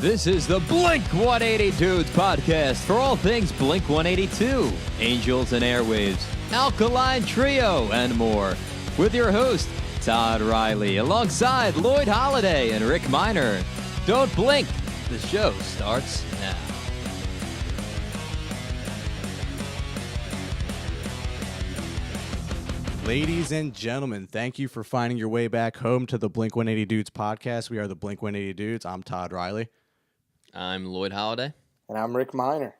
This is the Blink 180 Dudes podcast for all things Blink 182, Angels and Airwaves, Alkaline Trio, and more. With your host, Todd Riley, alongside Lloyd Holiday and Rick Miner. Don't blink. The show starts now. Ladies and gentlemen, thank you for finding your way back home to the Blink 180 Dudes podcast. We are the Blink 180 Dudes. I'm Todd Riley. I'm Lloyd Holiday. And I'm Rick Miner.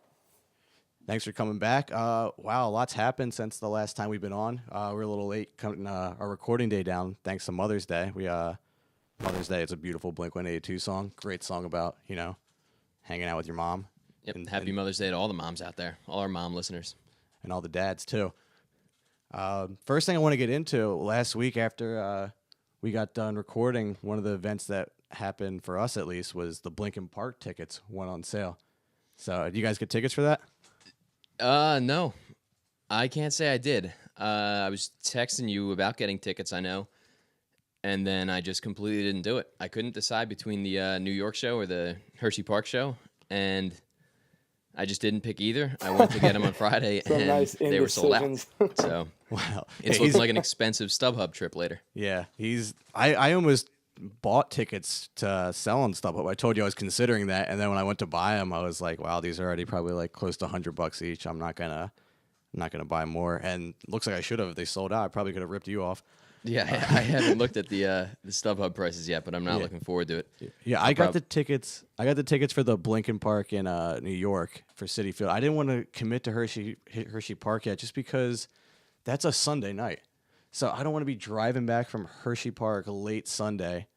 Thanks for coming back. Wow, a lot's happened since the last time we've been on. We're a little late counting our recording day down thanks to Mother's Day. Mother's Day, it's a beautiful Blink 182 song. Great song about, hanging out with your mom. Yep, happy Mother's Day to all the moms out there, all our mom listeners. And all the dads, too. First thing I want to get into, last week after we got done recording, one of the events that happened for us at least was the Blinken Park tickets went on sale. So did you guys get tickets for that? No, I can't say I did. I was texting you about getting tickets, I know, and then I just completely didn't do it. I couldn't decide between the New York show or the Hershey Park show, and I just didn't pick either. I went to get them on Friday, and nice they were sold out. So Wow. it's looking like an expensive StubHub trip later. Yeah, I almost bought tickets to sell on StubHub. I told you I was considering that, and then when I went to buy them, I was like, wow, these are already probably like close to $100 each. I'm not gonna buy more. And looks like I should have. If they sold out, I probably could have ripped you off. Yeah, I haven't looked at the StubHub prices yet, but I'm not looking forward to it. Yeah, I got the tickets. I got the tickets for the Blinken Park in New York for Citi Field. I didn't want to commit to Hershey Park yet, just because that's a Sunday night. So I don't want to be driving back from Hershey Park late Sunday.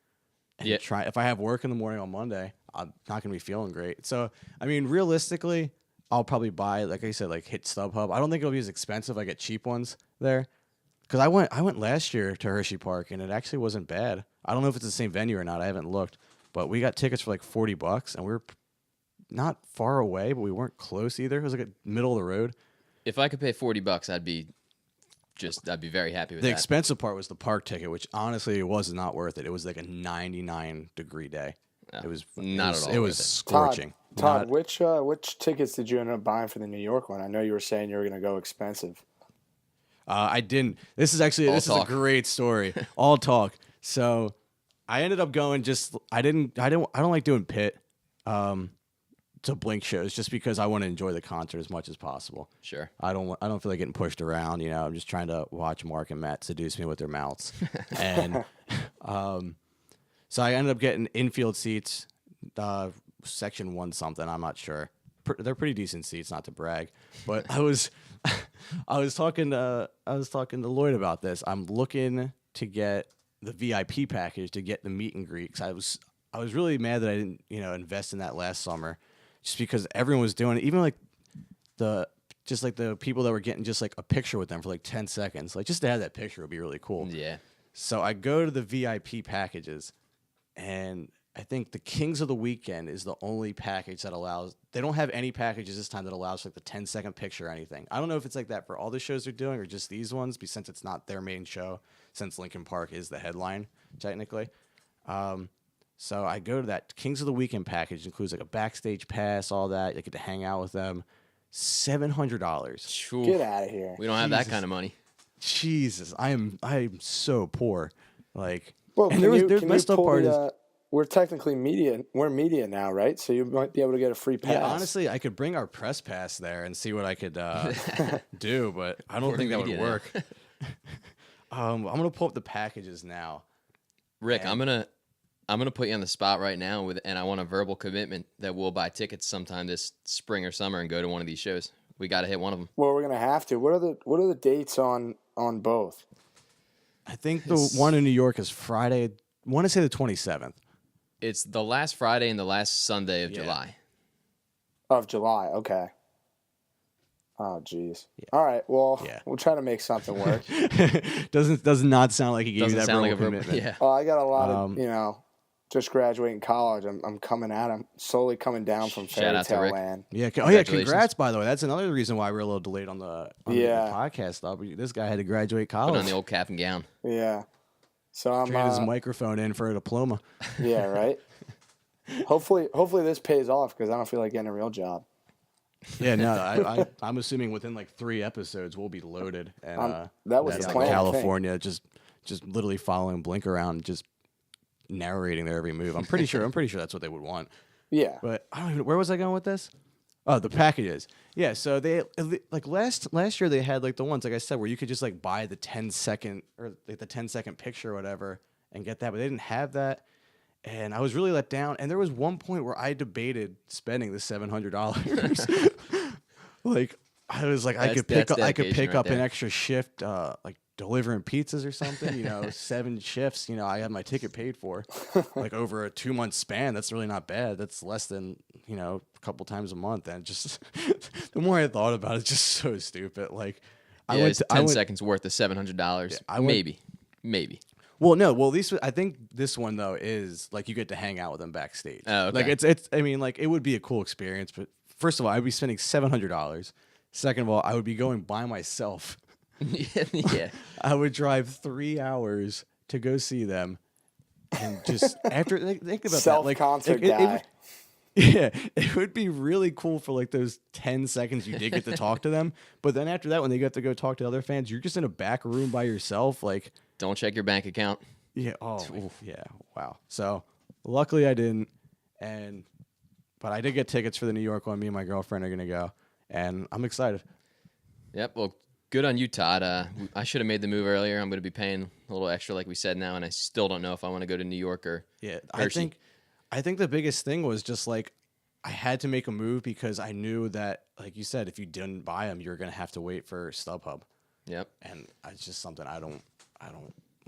And if I have work in the morning on Monday, I'm not going to be feeling great. So, I mean, realistically, I'll probably buy, like I said, hit StubHub. I don't think it'll be as expensive. I get cheap ones there. Because I went last year to Hershey Park, and it actually wasn't bad. I don't know if it's the same venue or not. I haven't looked. But we got tickets for like $40, and we were not far away, but we weren't close either. It was like a middle of the road. If I could pay $40, I'd be very happy with that. The expensive part was the park ticket, which honestly was not worth it. It was like a 99-degree day. No, It was not at all. It was worth it. scorching. Todd, which tickets did you end up buying for the New York one? I know you were saying you were going to go expensive. I didn't. This is a great story. All talk. So I ended up going. I don't like doing pit to Blink shows just because I want to enjoy the concert as much as possible. Sure. I don't feel like getting pushed around. I'm just trying to watch Mark and Matt seduce me with their mouths. And so I ended up getting infield seats, section 1 something. I'm not sure. They're pretty decent seats, not to brag, but I was talking to Lloyd about this. I'm looking to get the VIP package to get the meet and greet. 'Cause I was really mad that I didn't invest in that last summer, just because everyone was doing it. Even the people that were getting just like a picture with them for like 10 seconds, like just to have that picture would be really cool. Yeah. So I go to the VIP packages, and I think the Kings of the Weekend is the only package that allows. They don't have any packages this time that allows like the 10-second picture or anything. I don't know if it's like that for all the shows they're doing or just these ones, since it's not their main show, since Linkin Park is the headline technically. So I go to that Kings of the Weekend package, includes like a backstage pass, all that. You get to hang out with them. $700. Get out of here. We don't have that kind of money. Jesus, I am so poor. Like, Well, and there's messed up part is. We're technically media. We're media now, right? So you might be able to get a free pass. Yeah, honestly, I could bring our press pass there and see what I could do, but I don't think that would work. I'm gonna pull up the packages now. Rick, I'm gonna put you on the spot right now and I want a verbal commitment that we'll buy tickets sometime this spring or summer and go to one of these shows. We got to hit one of them. Well, we're gonna have to. What are the dates on both? I think the one in New York is Friday. I want to say the 27th. It's the last Friday and the last Sunday of July. Of July, okay. Oh, geez. Yeah. All right, well, we'll try to make something work. Does not sound like he gave you that verbal commitment. Yeah. Oh, I got a lot of, just graduating college. I'm coming out. I'm slowly coming down from fairy tale land. Yeah. Oh, yeah. Congrats, by the way. That's another reason why we're a little delayed on the podcast stuff. This guy had to graduate college. Put on the old cap and gown. Yeah. So I'm traded his microphone in for a diploma. Yeah, right. Hopefully this pays off because I don't feel like getting a real job. Yeah, no, I'm assuming within like 3 episodes we'll be loaded, and that was that's the like plan, California, just literally following Blink around, just narrating their every move. I'm pretty sure that's what they would want. Yeah, but I don't even. Where was I going with this? Oh, the packages. Yeah, so they like last year they had like the ones like I said where you could just like buy the 10-second or like the 10-second picture or whatever and get that, but they didn't have that. And I was really let down. And there was one point where I debated spending the $700. Like I was like, I could pick up an extra shift, like delivering pizzas or something. 7 shifts. I had my ticket paid for, like over a 2-month span. That's really not bad. That's less than a couple times a month. And just the more I thought about it, it's just so stupid. Like it's 10 seconds worth of $700. Yeah, maybe. Well, no. Well, I think this one though is like you get to hang out with them backstage. Oh, okay. Like it's. I mean, like it would be a cool experience, but first of all, I'd be spending $700. Second of all, I would be going by myself. Yeah. I would drive 3 hours to go see them, and just after think about that, concert guy. It would be really cool for like those 10 seconds you did get to talk to them, but then after that, when they get to go talk to other fans, you're just in a back room by yourself, like. Don't check your bank account. Yeah. Oh, yeah. Wow. So luckily I didn't, but I did get tickets for the New York one. Me and my girlfriend are gonna go, and I'm excited. Yep. Well, good on you, Todd. I should have made the move earlier. I'm going to be paying a little extra, like we said now, and I still don't know if I want to go to New York or Hershey. I think the biggest thing was just like I had to make a move because I knew that, like you said, if you didn't buy them, you're gonna have to wait for StubHub. Yep. And it's just something I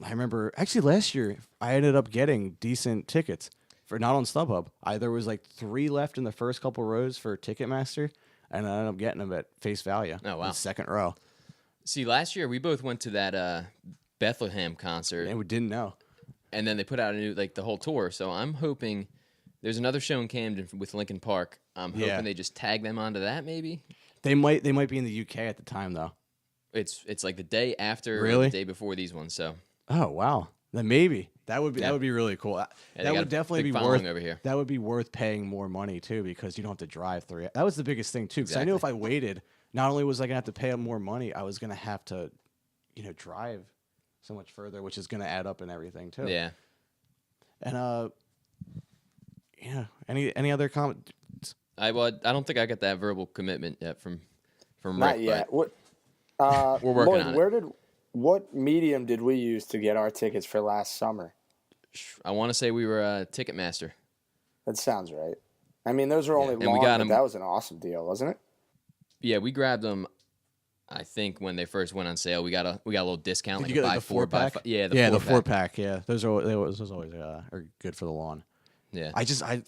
remember actually last year I ended up getting decent tickets for not on StubHub. There was like 3 left in the first couple rows for Ticketmaster, and I ended up getting them at face value. Oh, wow. In the second row. See, last year we both went to that Bethlehem concert. And we didn't know. And then they put out the whole tour. So I'm hoping there's another show in Camden with Linkin Park. I'm hoping they just tag them onto that maybe. They might be in the UK at the time though. It's like the day after, really? Or the day before these ones. So. Oh wow, then maybe that would be really cool. That would definitely be worth. Over here. That would be worth paying more money too because you don't have to drive 3. That was the biggest thing too because I knew if I waited, not only was I gonna have to pay more money, I was gonna have to, drive so much further, which is gonna add up and everything too. Yeah. And any other comments? I don't think I got that verbal commitment yet from Not Rick. yet. What? We're working on it. What medium did we use to get our tickets for last summer? I want to say we were Ticketmaster. That sounds right. I mean, those were only long, but that was an awesome deal, wasn't it? Yeah, we grabbed them. I think when they first went on sale, we got a little discount. Did you get like the 4-pack? Yeah, the 4-pack. Yeah, those always are good for the lawn. Yeah,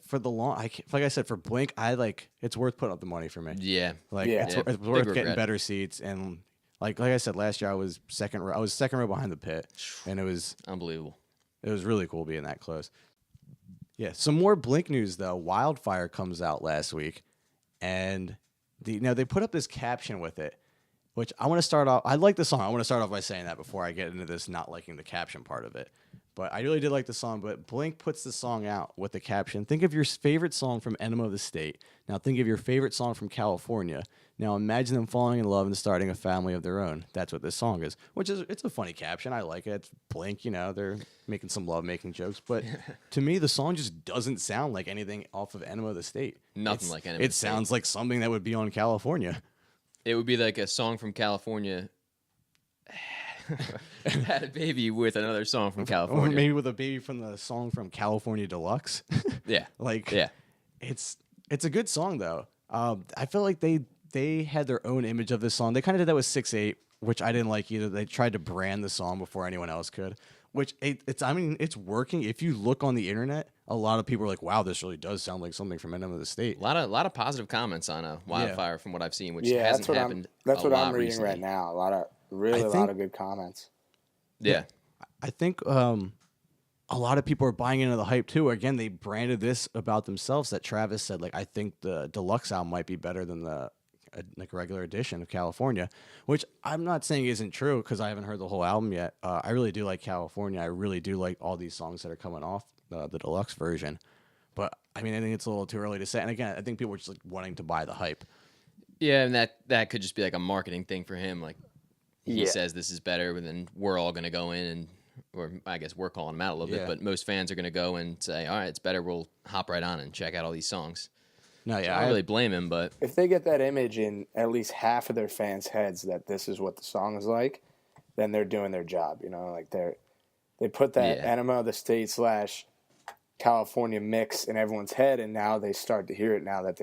for the lawn. Like I said, for Blink, it's worth putting up the money for me. Yeah, it's worth getting better seats. And like I said last year, I was second row. I was second row behind the pit, and it was unbelievable. It was really cool being that close. Yeah, some more Blink news though. Wildfire comes out last week, and they put up this caption with it, which I want to start off. I like the song. I want to start off by saying that before I get into this not liking the caption part of it. But I really did like the song. But Blink puts the song out with the caption: "Think of your favorite song from Enema of the State. Now think of your favorite song from California. Now imagine them falling in love and starting a family of their own." That's what this song is. It's a funny caption. I like it. It's Blink. They're making some love-making jokes. But to me, the song just doesn't sound like anything off of Enema of the State. Nothing like Enema of the State. It sounds like something that would be on California. It would be like a song from California had a baby with another song from California. Or maybe with a baby from the song from California Deluxe. Yeah. It's a good song, though. I feel like they had their own image of this song. They kind of did that with 6-8, which I didn't like either. They tried to brand the song before anyone else could, which it's working. If you look on the internet, a lot of people are like, wow, this really does sound like something from Enema of the State. A lot of positive comments on Wildfire from what I've seen, which hasn't that's what happened that's a what lot I'm reading recently. right now. A lot of good comments. Yeah. I think a lot of people are buying into the hype too. Again, they branded this about themselves that Travis said, like, I think the deluxe album might be better than the regular edition of California, which I'm not saying isn't true because I haven't heard the whole album yet. I really do like California. I really do like all these songs that are coming off the deluxe version. But I mean, I think it's a little too early to say. And again, I think people are just like wanting to buy the hype. Yeah, and that could just be like a marketing thing for him. Like he says this is better, but then we're all going to go in and, or I guess we're calling him out a little bit, but most fans are going to go and say, all right, it's better. We'll hop right on and check out all these songs. No, yeah, so I don't really blame him, but if they get that image in at least half of their fans' heads that this is what the song is like, then they're doing their job. You know, like they put that Enema of the State / California mix in everyone's head, and now they start to hear it now that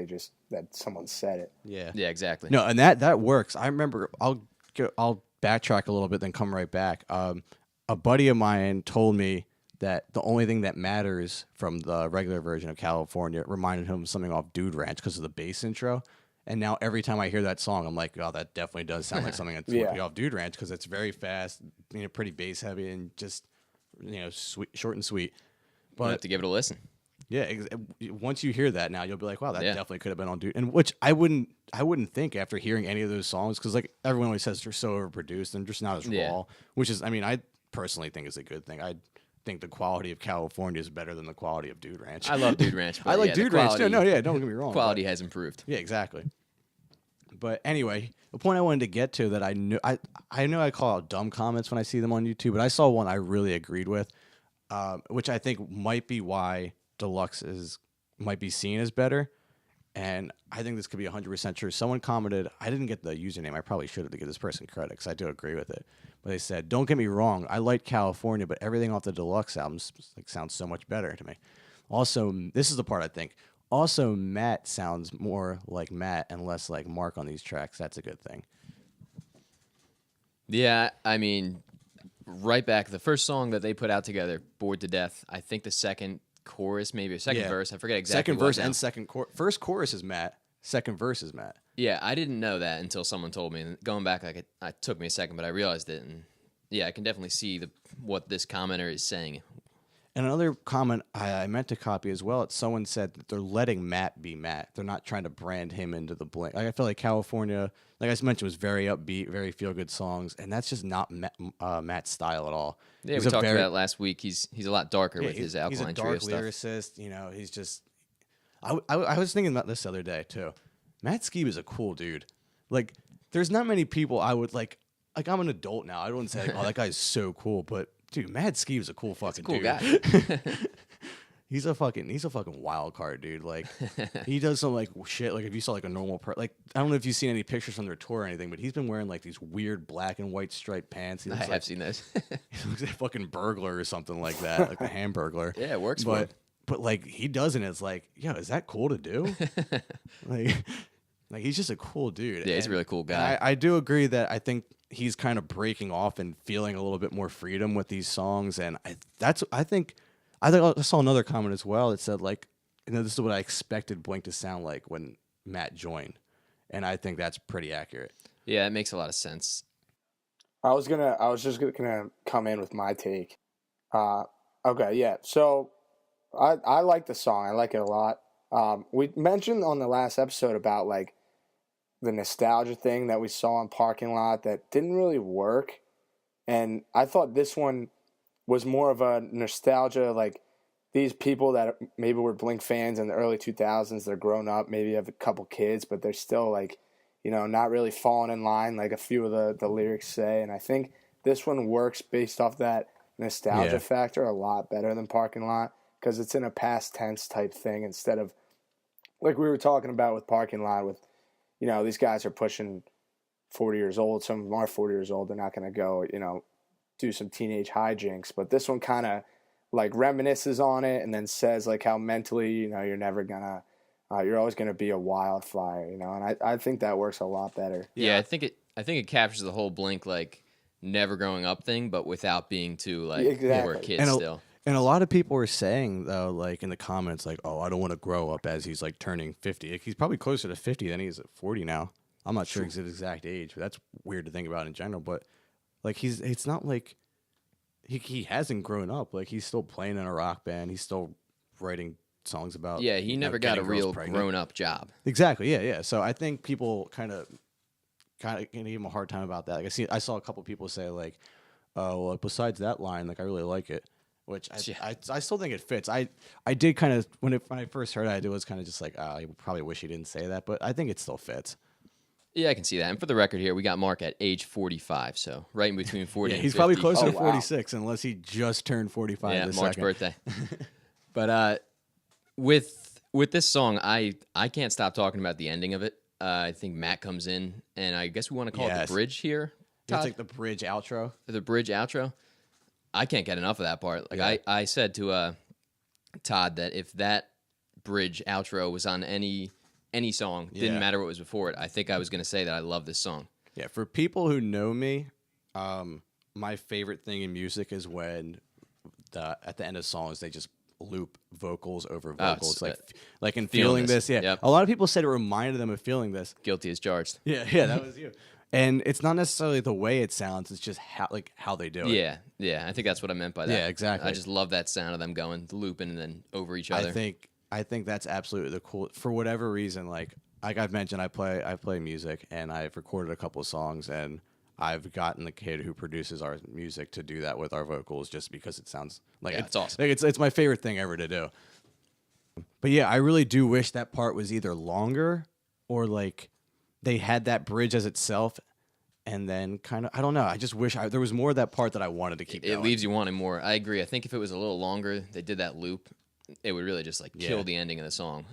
that someone said it. Yeah, exactly. No, and that works. I remember. I'll backtrack a little bit, then come right back. A buddy of mine told me that the only thing that matters from the regular version of California reminded him of something off Dude Ranch because of the bass intro. And now every time I hear that song, I'm like, oh, that definitely does sound like something that's would be off Dude Ranch because it's very fast, pretty bass heavy, and just sweet, short and sweet. But you have to give it a listen. Yeah, once you hear that now, you'll be like, wow, that definitely could have been on Dude. And which I wouldn't think after hearing any of those songs, because like everyone always says they're so overproduced and just not as raw, which is, I mean, I personally think is a good thing. I think the quality of California is better than the quality of Dude Ranch. I love Dude Ranch. I like Dude Ranch. No, don't get me wrong. Quality has improved. Yeah, exactly. But anyway, the point I wanted to get to that I know I call out dumb comments when I see them on YouTube, but I saw one I really agreed with, which I think might be why Deluxe might be seen as better. And I think this could be 100% true. Someone commented, I didn't get the username. I probably should have to give this person credit because I do agree with it. But they said, don't get me wrong, I like California, but everything off the Deluxe albums sounds so much better to me. Also, this is the part I think. Also, Matt sounds more like Matt and less like Mark on these tracks. That's a good thing. Yeah, I mean, right back, the first song that they put out together, Bored to Death, I think the second chorus, maybe a second verse. I forget exactly. Second verse and second chorus. First chorus is Matt. Second verse is Matt. Yeah, I didn't know that until someone told me. And going back, like it took me a second, but I realized it. And yeah, I can definitely see what this commenter is saying. And another comment I meant to copy as well. Someone said that they're letting Matt be Matt. They're not trying to brand him into the Blink. Like I feel like California, like I mentioned, was very upbeat, very feel good songs, and that's just not Matt's style at all. Yeah, we talked about it last week. He's a lot darker with his Alkaline Trio stuff. He's a dark lyricist. He's just. I was thinking about this the other day too. Matt Skiba is a cool dude. Like, there's not many people I would like. Like, I'm an adult now. I wouldn't say, like, oh, that guy's so cool, but. Dude, Mad Skiba's a cool fucking dude. Guy. he's a fucking wild card, dude. Like he does some like shit. Like if you saw like a normal like I don't know if you've seen any pictures from their tour or anything, but he's been wearing like these weird black and white striped pants. I have seen those. He looks like a fucking burglar or something like that, like a Hamburglar. Yeah, it works. But like he does, and it's like, yo, is that cool to do? like he's just a cool dude. Yeah, he's a really cool guy. I do agree that I think he's kind of breaking off and feeling a little bit more freedom with these songs, and I think I saw another comment as well that said like, this is what I expected Blink to sound like when Matt joined, and I think that's pretty accurate. Yeah, it makes a lot of sense. I was just gonna come in with my take. Okay, yeah. So I like the song. I like it a lot. We mentioned on the last episode about like the nostalgia thing that we saw in Parking Lot that didn't really work. And I thought this one was more of a nostalgia, like these people that maybe were Blink fans in the early 2000s, they're grown up, maybe have a couple kids, but they're still like, not really falling in line like a few of the lyrics say. And I think this one works based off that nostalgia factor a lot better than Parking Lot because it's in a past tense type thing instead of like we were talking about with Parking Lot with, these guys are pushing 40 years old. Some of them are 40 years old. They're not going to go, do some teenage hijinks. But this one kind of like reminisces on it and then says like how mentally, you're never going to, you're always going to be a wildfire, and I think that works a lot better. Yeah, I think it captures the whole Blink like never growing up thing, but without being too like we're kids still. And a lot of people were saying, though, like in the comments, like, oh, I don't want to grow up as he's like turning 50. Like, he's probably closer to 50 than he is at 40 now. I'm not sure his exact age, but that's weird to think about in general. But like, it's not like he hasn't grown up. Like, he's still playing in a rock band. He's still writing songs about. Yeah, he never got a real grown up job. Exactly. Yeah. So I think people kind of can give him a hard time about that. Like, I saw a couple people say, like, oh, well, besides that line, like, I really like it. which Yeah. I still think it fits. I did kind of when I first heard it, I was kind of just like, I probably wish he didn't say that, but I think it still fits. Yeah, I can see that. And for the record here, we got Mark at age 45, so right in between 40 Yeah, and he's 50. probably closer to wow. 46, unless he just turned 45 Yeah, this Mark's second. birthday. But with this song, I can't stop talking about the ending of it. I think Matt comes in, and I guess we want to call it Yes. the bridge here. It's Todd? like the bridge outro. The bridge outro. I can't get enough of that part. Like Yeah. I said to Todd that if that bridge outro was on any song, Yeah. didn't matter what was before it, I think I was going to say that I love this song. Yeah, for people who know me, my favorite thing in music is when at the end of songs they just loop vocals over Oh, vocals, it's, like in Feeling feeling This. this. Yeah, Yep. a lot of people said it reminded them of Feeling This. Guilty as charged. Yeah, that was you. And it's not necessarily the way it sounds; it's just how they do it. Yeah. I think that's what I meant by that. Yeah, exactly. I just love that sound of them going looping and then over each other. I think that's absolutely the cool. For whatever reason, like I've mentioned, I play music, and I've recorded a couple of songs, and I've gotten the kid who produces our music to do that with our vocals, just because it sounds like Yeah, it's awesome. Like it's my favorite thing ever to do. But yeah, I really do wish that part was either longer or like they had that bridge as itself, and then kind of I don't know. I just wish there was more of that part that I wanted to keep. It going. leaves you wanting more. I agree. I think if it was a little longer, they did that loop, it would really just like kill Yeah. the ending of the song.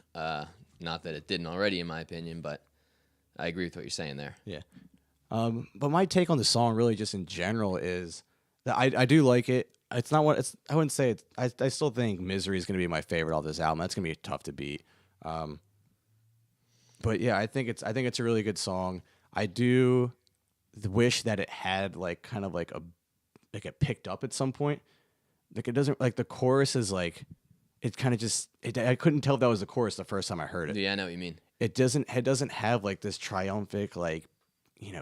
Not that it didn't already, in my opinion, but I agree with what you're saying there. Yeah. But my take on the song, really, just in general, is that I do like it. It's not what it's. I wouldn't say it's. I still think "Misery" is going to be my favorite off this album. That's going to be tough to beat. But yeah, I think it's a really good song. I do wish that it had like kind of like it picked up at some point. Like it doesn't like the chorus is like it kind of just. I couldn't tell if that was the chorus the first time I heard it. Yeah, I know what you mean. It doesn't have like this triumphant like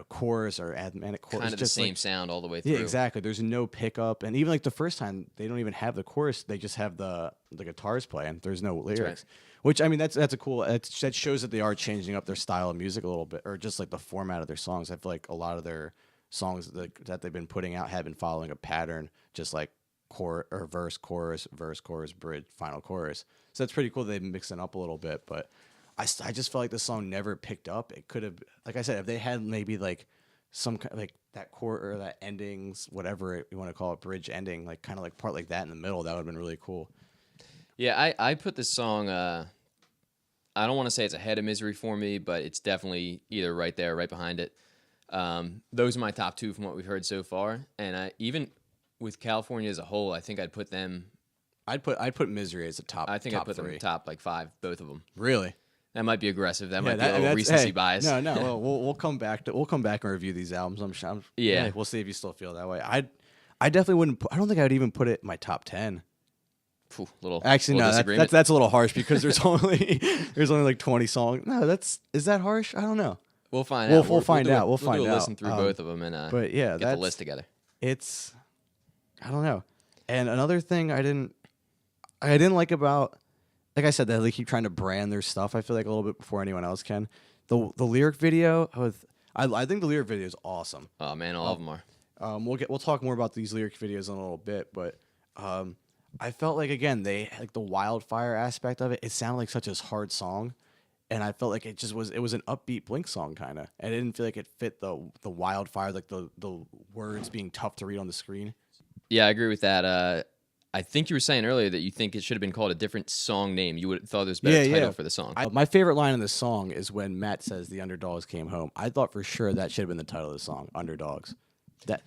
chorus or admanic chorus. Kind of It's the just same like, sound all the way through. yeah, exactly. There's no pickup, and even like the first time they don't even have the chorus. They just have the guitars playing. There's no lyrics, right. which I mean that's a cool. That shows that they are changing up their style of music a little bit, or just like the format of their songs. I feel like a lot of their songs that they've been putting out have been following a pattern, just like verse, chorus, bridge, final chorus. So that's pretty cool. They've been mixing up a little bit, but I just felt like the song never picked up. It could have, like I said, if they had maybe like some kind like that core or that endings, whatever you want to call it, bridge ending, like kind of like part like that in the middle, that would have been really cool. Yeah, I put this song, I don't want to say it's ahead of Misery for me, but it's definitely either right there, right behind it. Those are my top two from what we've heard so far. And even with California as a whole, I think I'd put them. I'd put Misery as a top. I think top I'd put them three. in top like 5, both of them. Really. That might be aggressive. That might be a that- little that's- recency hey, bias. No. Well, we'll come back and review these albums. I'm sure. Yeah. We'll see if you still feel that way. I definitely wouldn't. I don't think I'd even put it in my top 10. Phew, little Actually, little no. disagreement. That's a little harsh because there's only like 20 songs. No, is that harsh? I don't know. We'll find We'll- out. we'll find do out. a- We'll do find a out. listen through both of them and But yeah, get the that's list together. It's I don't know. And another thing I didn't like about, like I said, that they keep trying to brand their stuff. I feel like a little bit before anyone else can. The lyric video I think the lyric video is awesome. Oh man, all of them are. We'll talk more about these lyric videos in a little bit, but I felt like again they like the Wildfire aspect of it. It sounded like such a hard song, and I felt like it was an upbeat Blink song kind of, and I didn't feel like it fit the Wildfire, like the words being tough to read on the screen. Yeah, I agree with that. I think you were saying earlier that you think it should have been called a different song name. You would have thought there was a better title for the song. My favorite line in the song is when Matt says the underdogs came home. I thought for sure that should have been the title of the song, Underdogs. That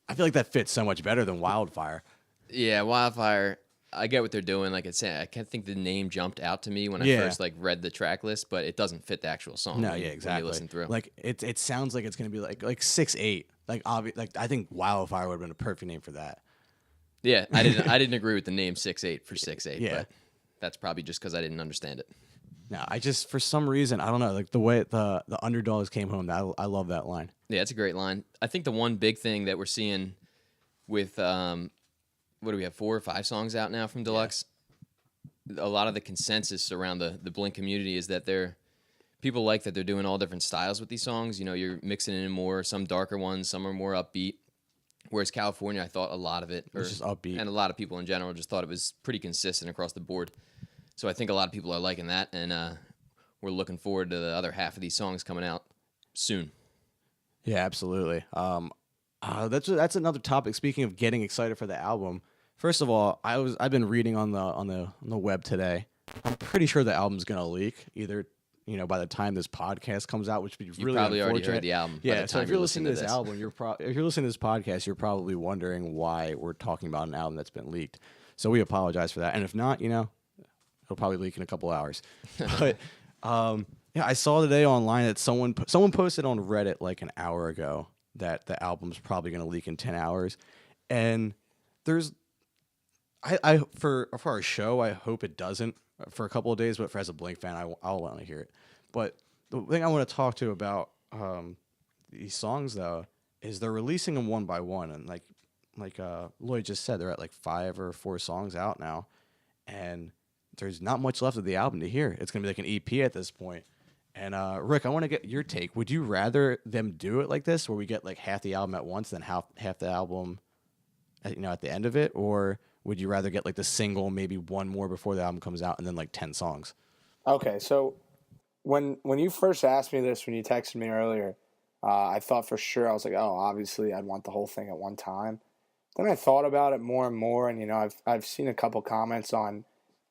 I feel like that fits so much better than Wildfire. Yeah, Wildfire. I get what they're doing. Like it's saying, I can't think the name jumped out to me when I first like read the track list, but it doesn't fit the actual song. No, when yeah, you exactly. listen through. Like it sounds like it's gonna be like 6'8". Like like I think Wildfire would have been a perfect name for that. Yeah, I didn't agree with the name 6'8" for 6'8", Yeah. but that's probably just because I didn't understand it. No, I just for some reason I don't know, like the way the underdogs came home. I love that line. Yeah, it's a great line. I think the one big thing that we're seeing with what do we have, 4 or 5 songs out now from Deluxe? A lot of the consensus around the Blink community is that people like that they're doing all different styles with these songs. You know, you're mixing in more, some darker ones, some are more upbeat. Whereas California, I thought a lot of it, It's just upbeat. and a lot of people in general just thought it was pretty consistent across the board. So I think a lot of people are liking that, and we're looking forward to the other half of these songs coming out soon. Yeah, absolutely. That's another topic. Speaking of getting excited for the album, first of all, I've been reading on the web today. I'm pretty sure the album's gonna leak either by the time this podcast comes out, which would be You really probably already unfortunate. heard the album. Yeah, by the so time if you're listening to this album, if you're listening to this podcast, you're probably wondering why we're talking about an album that's been leaked. So we apologize for that. And if not, it'll probably leak in a couple hours. But yeah, I saw today online that someone posted on Reddit like an hour ago that the album's probably going to leak in 10 hours. And there's for our show, I hope it doesn't for a couple of days, but as a Blink fan, I'll want to hear it. But the thing I want to talk to about these songs, though, is they're releasing them one by one. And like Lloyd just said, they're at like 5 or 4 songs out now. And there's not much left of the album to hear. It's going to be like an EP at this point. And Rick, I want to get your take. Would you rather them do it like this, where we get like half the album at once, then half the album at the end of it? Or would you rather get like the single, maybe one more before the album comes out, and then like 10 songs? Okay, so when you first asked me this, when you texted me earlier, I thought for sure, I was like, oh, obviously I'd want the whole thing at one time. Then I thought about it more and more, and I've seen a couple comments on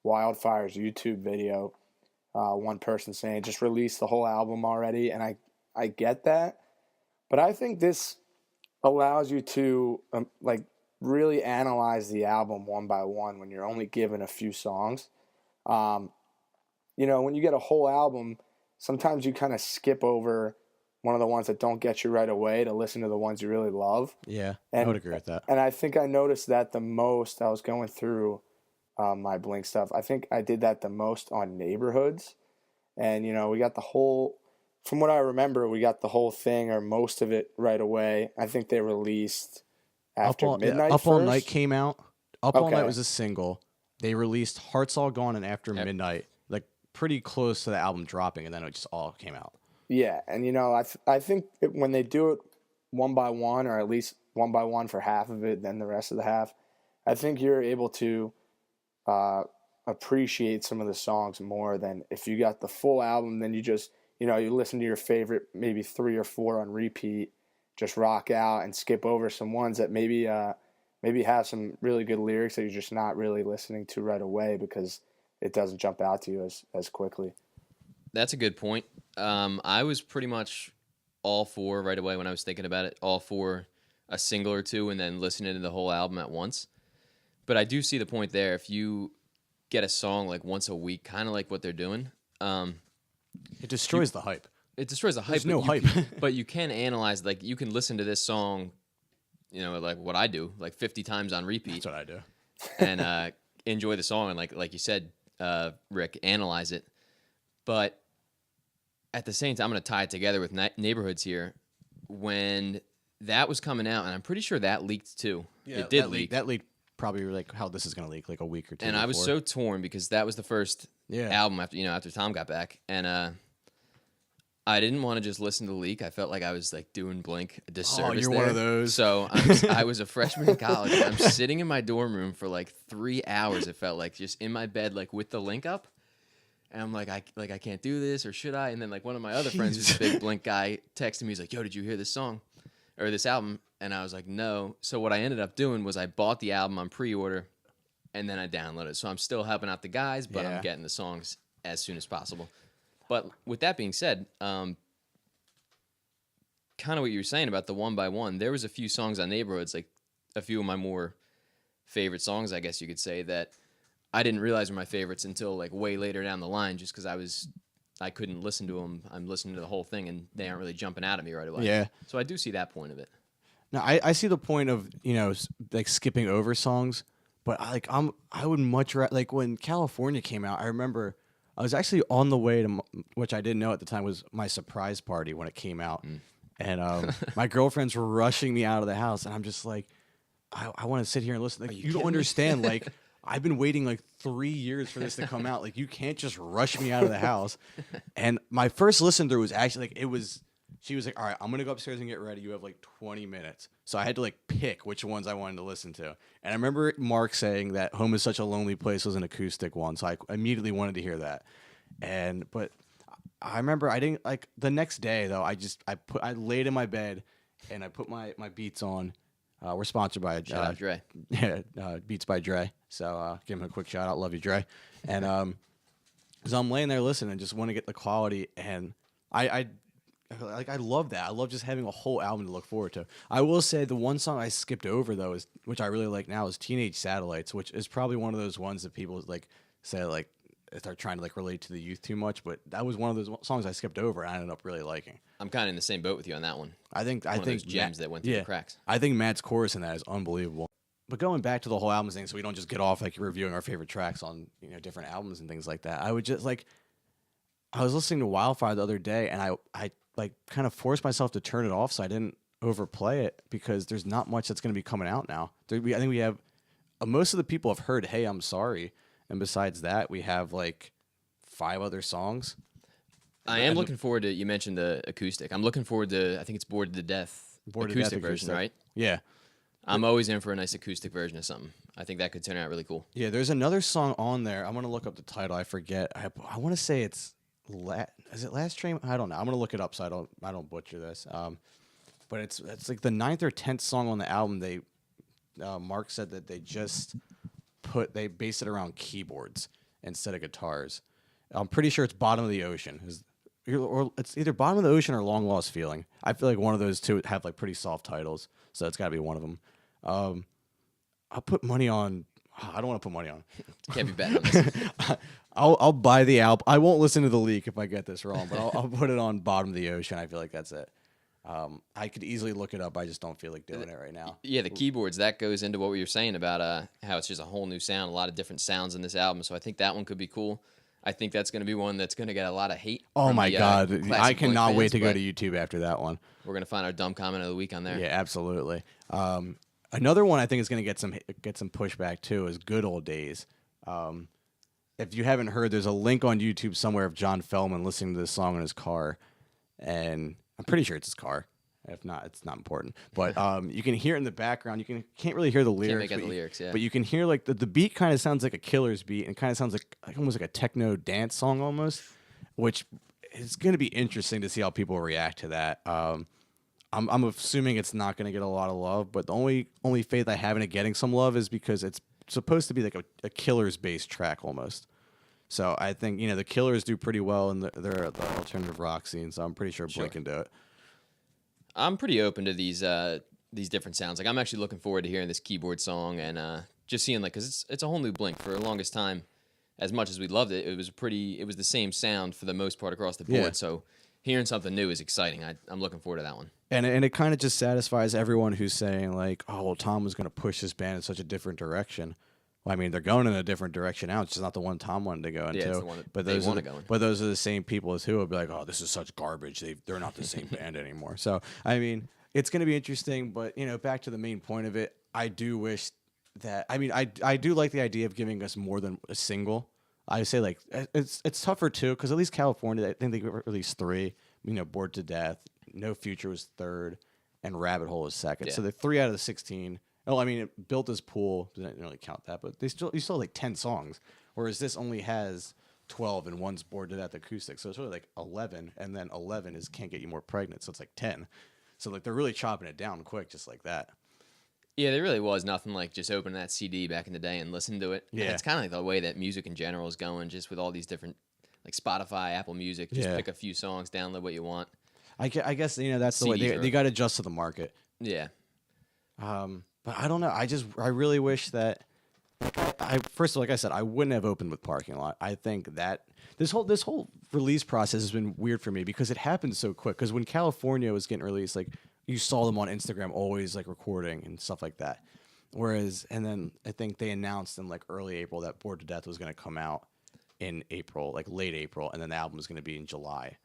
Wildfire's YouTube video. One person saying just release the whole album already, and I get that, but I think this allows you to really analyze the album one by one when you're only given a few songs. When you get a whole album, sometimes you kind of skip over one of the ones that don't get you right away to listen to the ones you really love. Yeah, I would agree with that. And I think I noticed that the most. I was going through my Blink stuff. I think I did that the most on Neighborhoods. And, we got the whole, from what I remember, we got the whole thing or most of it right away. I think they released after midnight. Up first. All Night came out. All Okay. Night was a single. They released Hearts All Gone and After Midnight, like pretty close to the album dropping, and then it just all came out. Yeah, and I think when they do it one by one, or at least one by one for half of it, then the rest of the half, I think you're able to appreciate some of the songs more than if you got the full album. Then you just you listen to your favorite maybe 3 or 4 on repeat, just rock out and skip over some ones that maybe have some really good lyrics that you're just not really listening to right away because it doesn't jump out to you as quickly. That's a good point. I was pretty much all for right away when I was thinking about it, all for a single or two and then listening to the whole album at once. But I do see the point there. If you get a song like once a week, kind of like what they're doing, It destroys the hype. it destroys the hype. There's no hype. But you can analyze, like you can listen to this song, like what I do, like 50 times on repeat. That's what I do. And enjoy the song and like you said, Rick, analyze it. But at the same time, I'm going to tie it together with Neighborhoods here. When that was coming out, and I'm pretty sure that leaked too. Yeah, it did leak. That leaked probably like how this is going to leak, like a week or two. And before. I was so torn because that was the first album after Tom got back, and I didn't want to just listen to the leak. I felt like I was like doing Blink a disservice. Oh, you're there. one of those. So I was a freshman in college. And I'm sitting in my dorm room for like 3 hours. It felt like just in my bed, like with the link up. And I'm like, I can't do this, or should I? And then like one of my other friends, who's a big Blink guy, texted me. He's like, "Yo, did you hear this song or this album?" And I was like, "No." So what I ended up doing was I bought the album on pre-order, and then I downloaded it. So I'm still helping out the guys, but I'm getting the songs as soon as possible. But with that being said, kind of what you were saying about the one by one, there was a few songs on Neighborhoods, like a few of my more favorite songs, I guess you could say, that I didn't realize were my favorites until like way later down the line, just because I couldn't listen to them. I'm listening to the whole thing, and they aren't really jumping out at me right away. Yeah. So I do see that point of it. No, I see the point of like skipping over songs, but I would much rather, like when California came out. I remember I was actually on the way to, which I didn't know at the time was my surprise party when it came out, and my girlfriends were rushing me out of the house, and I'm just like, I want to sit here and listen. Like, you don't understand, like. I've been waiting like 3 years for this to come out. Like, you can't just rush me out of the house. And my first listen through was actually like, it was she was like, all right, I'm going to go upstairs and get ready. You have like 20 minutes. So I had to like pick which ones I wanted to listen to. And I remember Mark saying that Home is Such a Lonely Place was an acoustic one. So I immediately wanted to hear that. But I remember I didn't like the next day though. I laid in my bed and I put my Beats on. We're sponsored by Shout out Dre. Yeah, Beats by Dre. So give him a quick shout out. Love you, Dre. And so I'm laying there listening and just want to get the quality. And I love that. I love just having a whole album to look forward to. I will say the one song I skipped over though which I really like now is Teenage Satellites, which is probably one of those ones that people like say like if they're trying to like relate to the youth too much. But that was one of those songs I skipped over and I ended up really liking. I'm kind of in the same boat with you on that one. I think those gems that went through the cracks. I think Matt's chorus in that is unbelievable. But going back to the whole album thing, so we don't just get off like reviewing our favorite tracks on different albums and things like that. I would just like I was listening to Wildfire the other day and I like kind of forced myself to turn it off so I didn't overplay it because there's not much that's going to be coming out now. I think we have most of the people have heard "Hey, I'm Sorry," and besides that, we have like 5 other songs. I am looking forward to. You mentioned the acoustic. I'm looking forward to. I think it's Bored to Death acoustic version, right? Yeah. I'm always in for a nice acoustic version of something. I think that could turn out really cool. Yeah, there's another song on there. I'm gonna look up the title. I forget. I want to say it's is it Last Train? I don't know. I'm gonna look it up so I don't butcher this. But it's like the 9th or 10th song on the album. They Mark said that they based it around keyboards instead of guitars. I'm pretty sure it's Bottom of the Ocean. Or it's either Bottom of the Ocean or Long Lost Feeling. I feel like one of those two have like pretty soft titles, so it's got to be one of them. I'll put money on. I don't want to put money on. Can't be betting on this. I'll buy the album. I won't listen to the leak if I get this wrong, but I'll put it on Bottom of the Ocean. I feel like that's it. I could easily look it up. I just don't feel like doing it right now. Yeah, the keyboards, that goes into what we were saying about how it's just a whole new sound, a lot of different sounds in this album. So I think that one could be cool. I think that's going to be one that's going to get a lot of hate. Oh my God. I cannot wait to go to to YouTube after that one. We're going to find our dumb comment of the week on there. Yeah, absolutely. Another one I think is going to get some pushback too is Good Old Days. If you haven't heard, there's a link on YouTube somewhere of John Feldman listening to this song in his car, and I'm pretty sure it's his car. If not, it's not important. But you can hear it in the background. You can't really hear the lyrics. Can't make out the lyrics, yeah. But you can hear like the beat kind of sounds like a Killer's beat, and kind of sounds like almost like a techno dance song almost, which is going to be interesting to see how people react to that. I'm assuming it's not going to get a lot of love, but the only faith I have in it getting some love is because it's supposed to be like a Killers based track almost. So I think the Killers do pretty well in the alternative rock scene. So I'm pretty sure Blink can do it. I'm pretty open to these different sounds. Like I'm actually looking forward to hearing this keyboard song and just seeing because it's a whole new Blink. For the longest time, as much as we loved it, it was the same sound for the most part across the board. Yeah. So hearing something new is exciting. I'm looking forward to that one. And it kind of just satisfies everyone who's saying like, oh well, Tom was going to push this band in such a different direction. Well, I mean, they're going in a different direction now. It's just not the one Tom wanted to go into. Yeah, it's the one that but they want to go in. But those are the same people as who will be like, oh, this is such garbage. They're not the same band anymore. So, I mean, it's going to be interesting. But, back to the main point of it, I do wish that – I mean, I do like the idea of giving us more than a single. I say, like, it's tougher, too, because at least California, I think they released 3. Bored to Death, No Future was 3rd, and Rabbit Hole was 2nd. Yeah. So they're 3 out of the 16 – Oh, I mean, it Built His Pool didn't really count that, but you still have like 10 songs, whereas this only has 12 and one's Bored to Death acoustic, so it's really like 11, and then 11 is Can't Get You More Pregnant, so it's like 10. So like they're really chopping it down quick, just like that. Yeah, there really was nothing like just opening that CD back in the day and listening to it. Yeah, and it's kind of like the way that music in general is going, just with all these different like Spotify, Apple Music. Just pick a few songs, download what you want. I guess that's the way they got to adjust to the market. Yeah. But I don't know. I really wish that. First of all, like I said, I wouldn't have opened with Parking Lot. I think that this whole release process has been weird for me because it happened so quick. Because when California was getting released, like you saw them on Instagram always like recording and stuff like that. And then I think they announced in like early April that Bored to Death was going to come out in April, like late April, and then the album was going to be in July.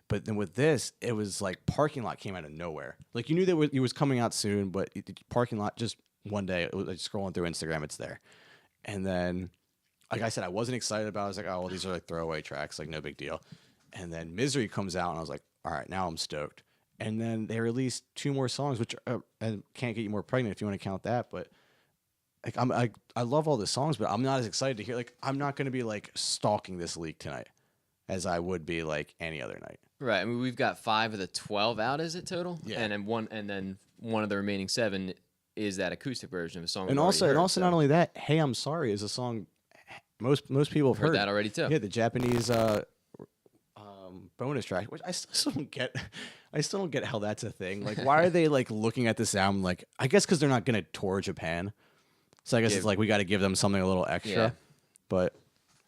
But then with this, it was like Parking Lot came out of nowhere. Like you knew that it was coming out soon, but Parking Lot just one day, it was like scrolling through Instagram, it's there. And then, like I said, I wasn't excited about it. I was like, oh, well, these are like throwaway tracks, like no big deal. And then Misery comes out, and I was like, all right, now I'm stoked. and then they released 2 more songs, which and Can't Get You More Pregnant if you want to count that. But like I love all the songs, but I'm not as excited to hear. Like I'm not going to be like stalking this leak tonight as I would be like any other night. Right. I mean, we've got 5 of the 12 out. Is it total? Yeah. And then one of the remaining 7 is that acoustic version of a song. And also, not only that, Hey, I'm Sorry is a song most people have heard that already too. Yeah, the Japanese bonus track, which I still don't get. I still don't get how that's a thing. Like, why are they like looking at this album? Like, I guess because they're not going to tour Japan, so I guess it's like we got to give them something a little extra. Yeah. But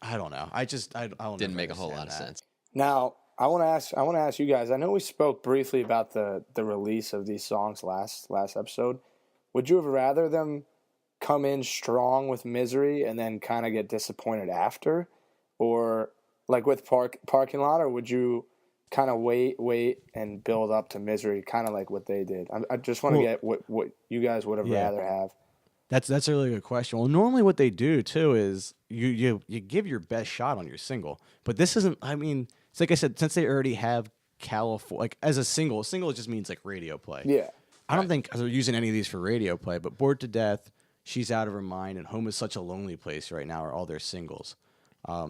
I don't know. I don't Didn't make a whole lot of sense. Now, I want to ask you guys. I know we spoke briefly about the release of these songs last episode. Would you have rather them come in strong with Misery and then kind of get disappointed after, or like with Parking Lot, or would you kind of wait and build up to Misery, kind of like what they did? I just want to get what you guys would have rather have. That's a really good question. Well, normally what they do too is you give your best shot on your single, but this isn't. I mean, it's like I said, since they already have California, like as a single just means like radio play. Yeah, I don't think they're using any of these for radio play, but Bored to Death, She's Out of Her Mind, and Home Is Such a Lonely Place right now are all their singles.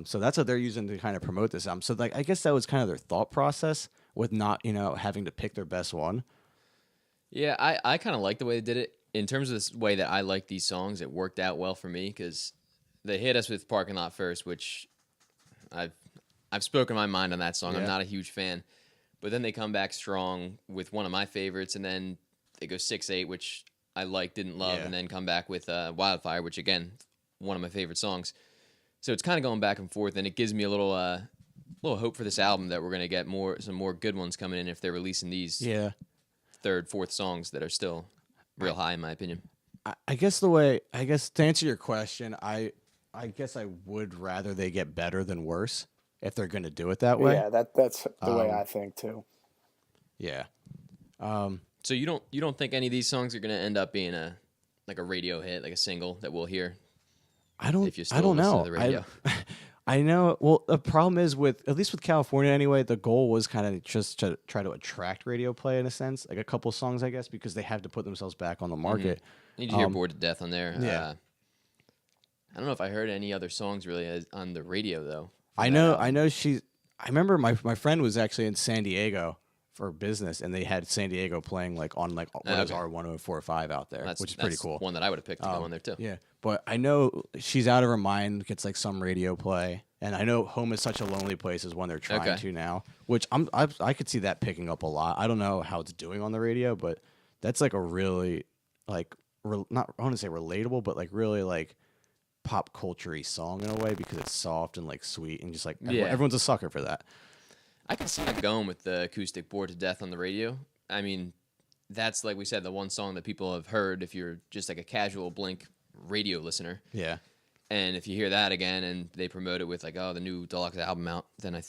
So that's what they're using to kind of promote this album. So like I guess that was kind of their thought process with not having to pick their best one. Yeah, I kind of like the way they did it. In terms of this way that I like these songs, it worked out well for me because they hit us with Parking Lot first, which I've spoken my mind on that song. Yeah. I'm not a huge fan. But then they come back strong with one of my favorites, and then they go 6-8, which I didn't love, and then come back with Wildfire, which, again, one of my favorite songs. So it's kind of going back and forth, and it gives me a little hope for this album that we're going to get some more good ones coming in if they're releasing these third, fourth songs that are still real high, in my opinion. I guess to answer your question, I guess I would rather they get better than worse if they're going to do it that way. Yeah, that's the way I think too. Yeah. So you don't think any of these songs are going to end up being a radio hit, like a single that we'll hear? I don't listen know. to the radio. I know. Well, the problem is at least with California anyway, the goal was kind of just to try to attract radio play in a sense, like a couple songs, I guess, because they have to put themselves back on the market. Need to hear Bored to Death on there. Yeah. I don't know if I heard any other songs really on the radio though. I know. I remember my friend was actually in San Diego for business, and they had San Diego playing on what is R1045 out there, which is pretty cool. One that I would have picked to go on there too. Yeah, but I know She's Out of Her Mind gets some radio play, and I know Home Is Such a Lonely Place is one they're trying to now, which I could see that picking up a lot. I don't know how it's doing on the radio, but that's a really not I want to say relatable, but really pop culture-y song in a way because it's soft and sweet and just everyone's a sucker for that. I can see that going with the acoustic Bored to Death on the radio. I mean, that's like we said, the one song that people have heard if you're just a casual Blink radio listener. Yeah. And if you hear that again and they promote it with the new deluxe album out, then I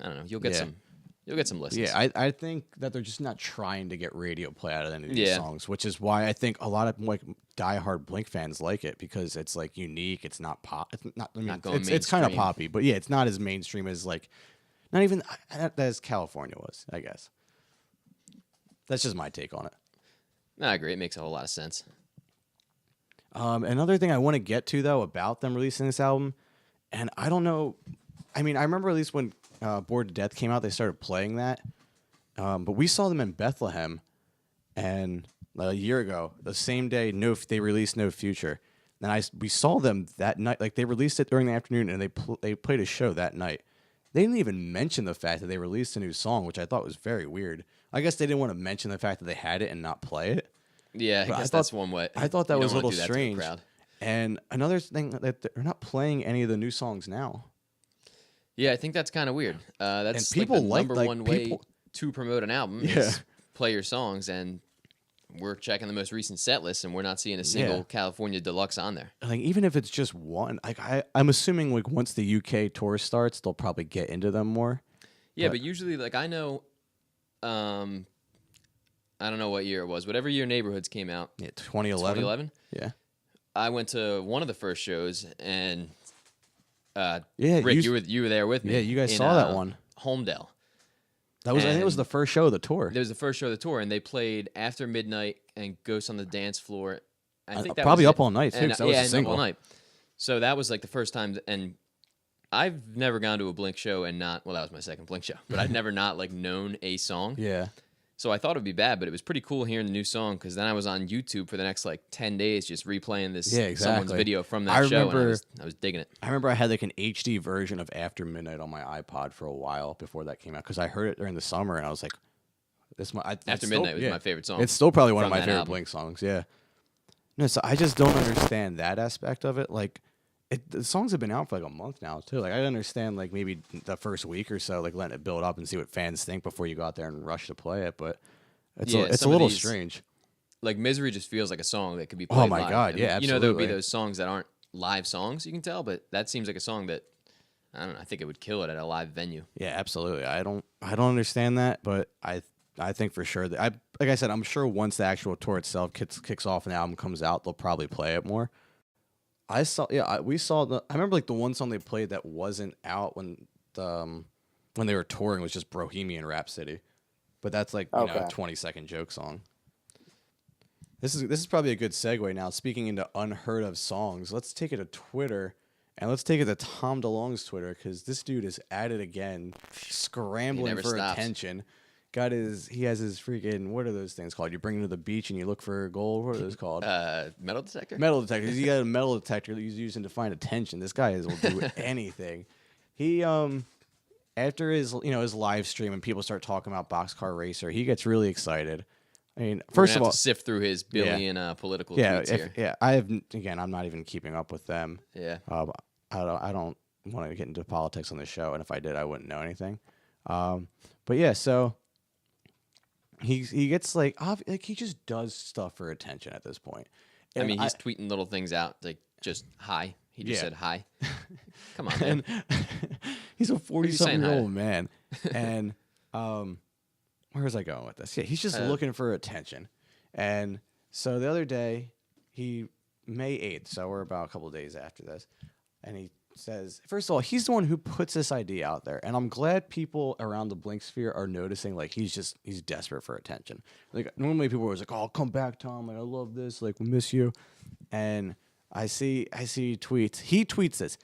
don't know, you'll get some listens. Yeah, I think that they're just not trying to get radio play out of any of these songs, which is why I think a lot of diehard Blink fans like it because it's unique. It's not pop. It's not. I mean, it's kind of poppy, but yeah, it's not as mainstream as not even as California was. I guess that's just my take on it. No, I agree. It makes a whole lot of sense. Another thing I want to get to though about them releasing this album, and I don't know. I mean, I remember at least when Bored to Death came out, they started playing that. But we saw them in Bethlehem, and a year ago, the same day, they released No Future. And we saw them that night. They released it during the afternoon, and they played a show that night. They didn't even mention the fact that they released a new song, which I thought was very weird. I guess they didn't want to mention the fact that they had it and not play it. Yeah, I guess that's one way. I thought that was a little strange. And another thing, that they're not playing any of the new songs now. Yeah, I think that's kind of weird. That's and people the number one way to promote an album is play your songs, and we're checking the most recent set list, and we're not seeing a single California Deluxe on there. Even if it's just one, I'm assuming once the UK tour starts, they'll probably get into them more. Yeah, but usually, I know, I don't know what year it was. Whatever year Neighborhoods came out. Yeah, 2011. 2011? Yeah. I went to one of the first shows, and yeah, Rick, you were there with me. Yeah, you guys saw that one. Homedale. I think it was the first show of the tour. It was the first show of the tour, and they played After Midnight and Ghost on the Dance Floor. I think that probably was Up All Night, too, because that was a single. Up All Night. So that was like the first time, and I've never gone to a Blink show and not, well, that was my second Blink show, but I've never not like known a song. Yeah. So I thought it would be bad, but it was pretty cool hearing the new song, because then I was on YouTube for the next like 10 days just replaying this someone's video from that show, and I was digging it. I remember I had like an HD version of After Midnight on my iPod for a while before that came out, because I heard it during the summer, and I was like, After Midnight was my favorite song. It's still probably one of my favorite album. Blink songs, yeah. No, so I just don't understand that aspect of it. Like, the songs have been out for like a month now, too. Like, I understand, like, maybe the first week or so, like, letting it build up and see what fans think before you go out there and rush to play it, but it's a little strange. Like, Misery just feels like a song that could be played Oh, my live. God, yeah, absolutely. You know, there would be those songs that aren't live songs, you can tell, but that seems like a song that, I don't know, I think it would kill it at a live venue. Yeah, absolutely. I don't understand that, but I think for sure that like I said, I'm sure once the actual tour itself kicks off and the album comes out, they'll probably play it more. I remember like the one song they played that wasn't out when they were touring was just Bohemian Rhapsody, but that's like a 20-second joke song. This is probably a good segue now. Speaking into unheard of songs, let's take it to Twitter. And let's take it to Tom DeLonge's Twitter, because this dude is at it again, scrambling for attention. He has his freaking, what are those things called? You bring him to the beach and you look for gold. What are those called? Metal detector? Metal detector. He got a metal detector that he's using to find attention. This guy will do anything. He after his live stream and people start talking about Boxcar Racer, he gets really excited. I mean, first of all, sift through his billion political tweets here. I'm not even keeping up with them. Yeah. I don't want to get into politics on this show, and if I did, I wouldn't know anything. But yeah, so he gets like he just does stuff for attention at this point. And I mean, he's tweeting little things out like just hi. He just said hi. Come on, man. He's a 40-something-year-old man, and where was I going with this? Yeah, he's just looking for attention. And so the other day, May 8th, so we're about a couple of days after this, and he says, first of all, he's the one who puts this idea out there, and I'm glad people around the Blink sphere are noticing, like, he's desperate for attention. Like, normally people are always like, oh, come back, Tom, like, I love this, like, we miss you. And I see tweets. He tweets this,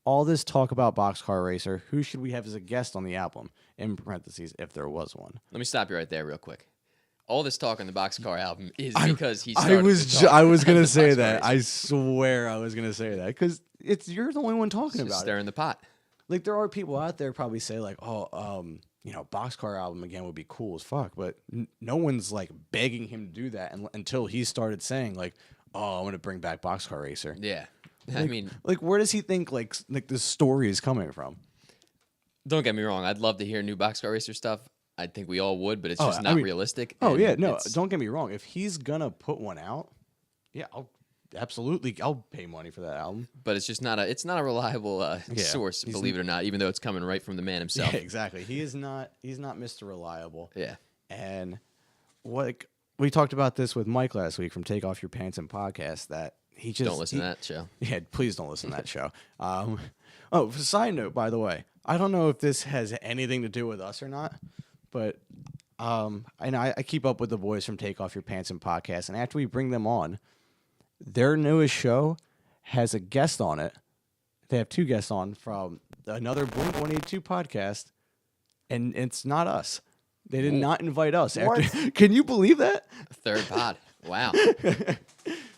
all this talk about Boxcar Racer, who should we have as a guest on the album? In parentheses, if there was one. Let me stop you right there real quick. All this talk on the Boxcar album is because he I was going to say that. Racer. I swear I was going to say that. Because you're the only one talking about stirring the pot. Like, there are people out there probably say, like, Boxcar album again would be cool as fuck. But no one's, like, begging him to do that until he started saying, like, oh, I want to bring back Boxcar Racer. Yeah. Like, I mean, like, where does he think, like this story is coming from? Don't get me wrong. I'd love to hear new Boxcar Racer stuff. I think we all would, but it's just not realistic. Oh, yeah, no, don't get me wrong. If he's going to put one out, yeah, I'll pay money for that album. But it's just not a reliable source, believe it or not, even though it's coming right from the man himself. Yeah, exactly. He's not Mr. Reliable. Yeah. And we talked about this with Mike last week from Take Off Your Pants and Podcast, that he just... Don't listen to that show. Yeah, please don't listen to that show. Side note, by the way, I don't know if this has anything to do with us or not, but I keep up with the boys from Take Off Your Pants and Podcast, and after we bring them on, their newest show has a guest on it. They have two guests on from another Blink-182 podcast, and it's not us. They did not invite us. Can you believe that? Third pod. Wow.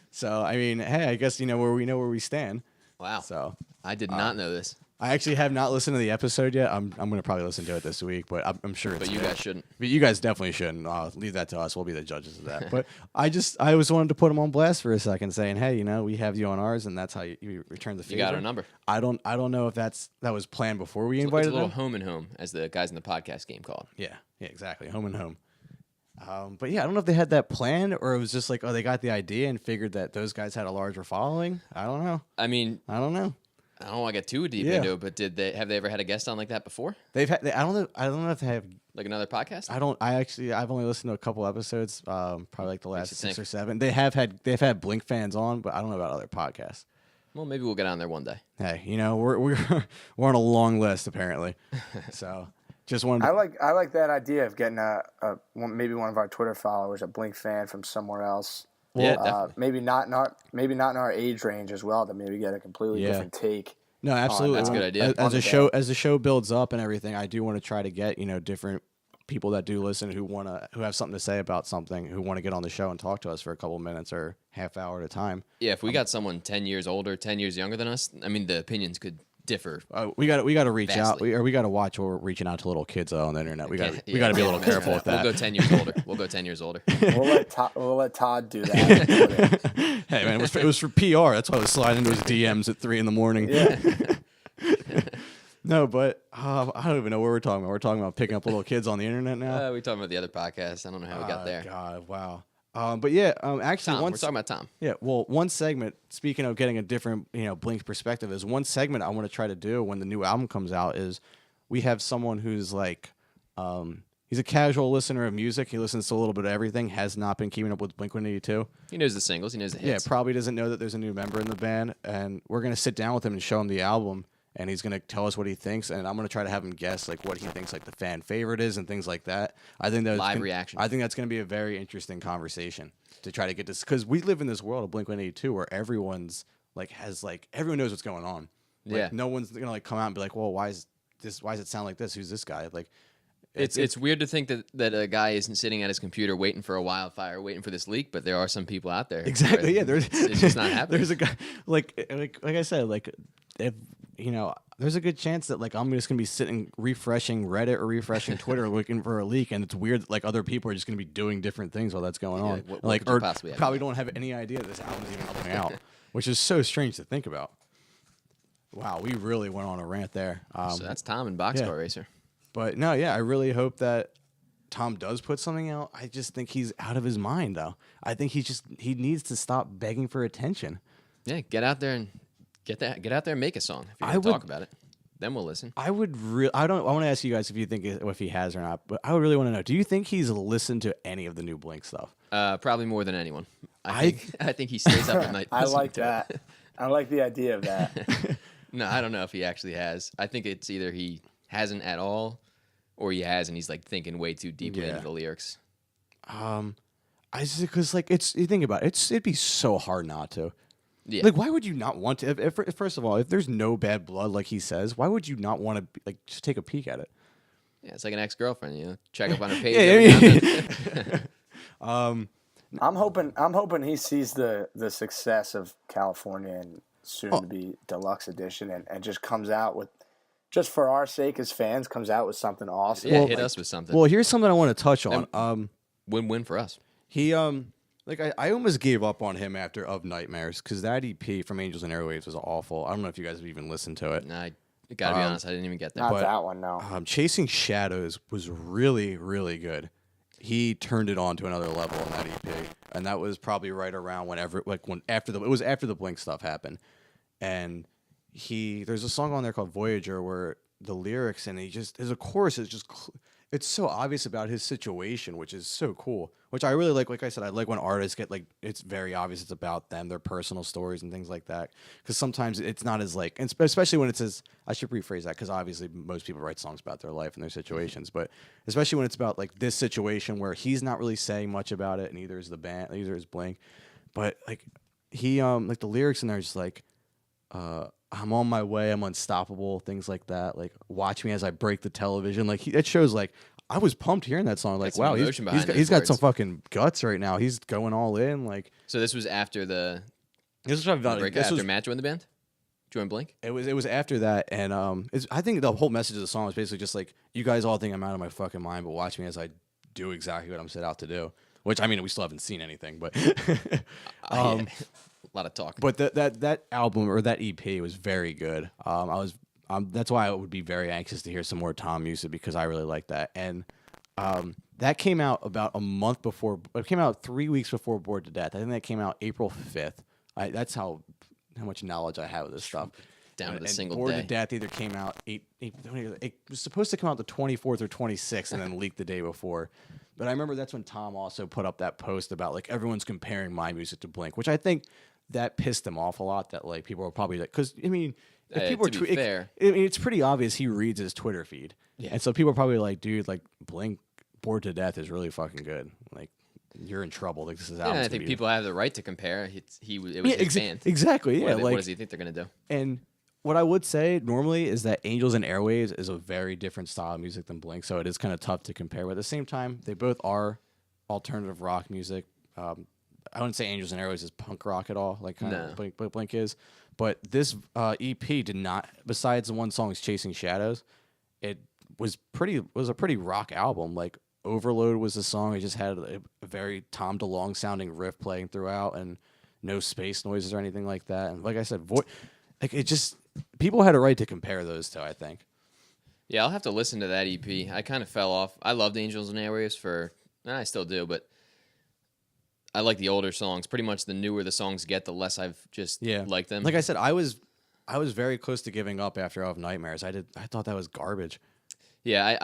So, I mean, hey, I guess we know where we stand. Wow. So I did not know this. I actually have not listened to the episode yet. I'm going to probably listen to it this week, but I'm sure it's But you good. guys shouldn't. But you guys definitely shouldn't. Leave that to us. We'll be the judges of that. But I always wanted to put them on blast for a second, saying, hey, we have you on ours, and that's how you return the favor. You got our number. I don't know if that was planned before we It's invited a little them. home and home, as the guys in the podcast game call it. Yeah, exactly. Home and home. But yeah, I don't know if they had that planned, or it was just like, they got the idea and figured that those guys had a larger following. I don't know. I mean, I don't know. I don't want to get too deep into it, but have they ever had a guest on like that before? I don't know if they have like another podcast. I've only listened to a couple episodes, probably like the last 6 or 7. They've had Blink fans on, but I don't know about other podcasts. Well, maybe we'll get on there one day. Hey, we're on a long list apparently. So, Just wanted. I like that idea of getting maybe one of our Twitter followers, a Blink fan from somewhere else. Yeah, definitely. Maybe not in our age range as well, to maybe get a completely different take. No, absolutely. That's a good idea. As the show builds up and everything, I do want to try to get different people that do listen who have something to say about something, who want to get on the show and talk to us for a couple of minutes or half hour at a time. Yeah, if we got someone 10 years older, 10 years younger than us, I mean, the opinions could differ. We got to reach vastly. out. We got to watch when we're reaching out to little kids on the internet. We got to be a little careful with that. We'll go 10 years older. We'll go 10 years older. We'll let Todd do that. Hey man, it was for PR. That's why I was sliding into his DMs at 3 a.m. Yeah. No, but I don't even know what we're talking about. We're talking about picking up little kids on the internet now. We're talking about the other podcast. I don't know how we got there. God, wow. But yeah, actually, Tom, we're talking about Tom. Yeah, well, one segment. Speaking of getting a different, Blink perspective, is one segment I want to try to do when the new album comes out. Is we have someone who's like, he's a casual listener of music. He listens to a little bit of everything. Has not been keeping up with Blink-182. He knows the singles. He knows the hits. Yeah, probably doesn't know that there's a new member in the band. And we're gonna sit down with him and show him the album. And he's going to tell us what he thinks, and I'm going to try to have him guess like what he thinks like the fan favorite is and things like that. I think that's live reaction. I think that's going to be a very interesting conversation to try to get this, because we live in this world of Blink-182 where everyone's like everyone knows what's going on. Like, Yeah. No one's going to like come out and be like, well, why does it sound like this? Who's this guy? Like, It's weird to think that a guy isn't sitting at his computer waiting for a wildfire, waiting for this leak, but there are some people out there. Exactly. Yeah, it's just not happening. There's a guy like I said, like if there's a good chance that like I'm just gonna be sitting refreshing Reddit or refreshing Twitter looking for a leak, and it's weird that like other people are just gonna be doing different things while that's going on. What could you possibly have probably don't have any idea that this album's even coming out, which is so strange to think about. Wow, we really went on a rant there. So that's Tom and Boxcar Racer. But no, yeah, I really hope that Tom does put something out. I just think he's out of his mind, though. I think he needs to stop begging for attention. Yeah, get out there and get out there and make a song. If you're going to talk about it, then we'll listen. I want to ask you guys if you think if he has or not, but I would really want to know. Do you think he's listened to any of the new Blink stuff? Probably more than anyone. I think he stays up at night. I like that. I like the idea of that. No, I don't know if he actually has. I think it's either he hasn't at all, or he has and he's like thinking way too deeply into the lyrics. I just because like you think about it, it'd be so hard not to. Yeah. Like, why would you not want to? If first of all, if there's no bad blood, like he says, why would you not want to like just take a peek at it? Yeah, it's like an ex-girlfriend, check up on her page. I'm hoping he sees the success of California and soon to be Deluxe Edition and just comes out with, just for our sake as fans, comes out with something awesome. Yeah, hit us with something. Well, here's something I want to touch on. Win-win for us. He like I almost gave up on him after Of Nightmares, because that EP from Angels and Airwaves was awful. I don't know if you guys have even listened to it. Nah, I gotta be honest, I didn't even get that. Not that one, no. Chasing Shadows was really, really good. He turned it on to another level in that EP, and that was probably right around after the Blink stuff happened, and there's a song on there called Voyager where the lyrics and there's a chorus is just it's so obvious about his situation, which is so cool, which I really like. Like I said, I like when artists get like, it's very obvious it's about them, their personal stories and things like that, because sometimes it's not as like, and especially when it says, I should rephrase that, because obviously most people write songs about their life and their situations, but especially when it's about like this situation where he's not really saying much about it, and neither is the band, neither is Blink, but like he like the lyrics in there is just like I'm on my way, I'm unstoppable, things like that. Like, watch me as I break the television. Like, it shows, like, I was pumped hearing that song. Like, wow, he's got some fucking guts right now. He's going all in. Like, so this was after this was after Matt joined the band? Joined Blink? It was after that, and I think the whole message of the song was basically just like, you guys all think I'm out of my fucking mind, but watch me as I do exactly what I'm set out to do. Which, I mean, we still haven't seen anything, but a lot of talk. But that album or that EP was very good. That's why I would be very anxious to hear some more Tom music, because I really like that. And that came out about a month before. It came out 3 weeks before Bored to Death. I think that came out April 5th. That's how much knowledge I have of this stuff. Down to the single Bored day. to Death either came out it was supposed to come out the 24th or 26th, and then leaked the day before. But I remember that's when Tom also put up that post about like everyone's comparing my music to Blink, which I think that pissed him off a lot. That like people were probably like, because I mean, if people to be fair. it's pretty obvious he reads his Twitter feed. Yeah. And so people are probably like, dude, like Blink Bored to Death is really fucking good. Like, you're in trouble. Like, this is I think people have the right to compare. It was his band. Exactly. Yeah. What does he think they're gonna do? And what I would say normally is that Angels and Airwaves is a very different style of music than Blink, so it is kind of tough to compare. But at the same time, they both are alternative rock music. I wouldn't say Angels and Airwaves is punk rock at all, like kind of Blink is. But this EP did not. Besides the one song, "Chasing Shadows," it was a pretty rock album. Like Overload was the song. It just had a very Tom DeLonge sounding riff playing throughout, and no space noises or anything like that. And like I said, like it just. People had a right to compare those two, I think. Yeah, I'll have to listen to that EP. I kind of fell off. I loved Angels and Airwaves I still do, but I like the older songs. Pretty much the newer the songs get, the less I've just liked them. Like I said, I was very close to giving up after Of Nightmares. I thought that was garbage. Yeah,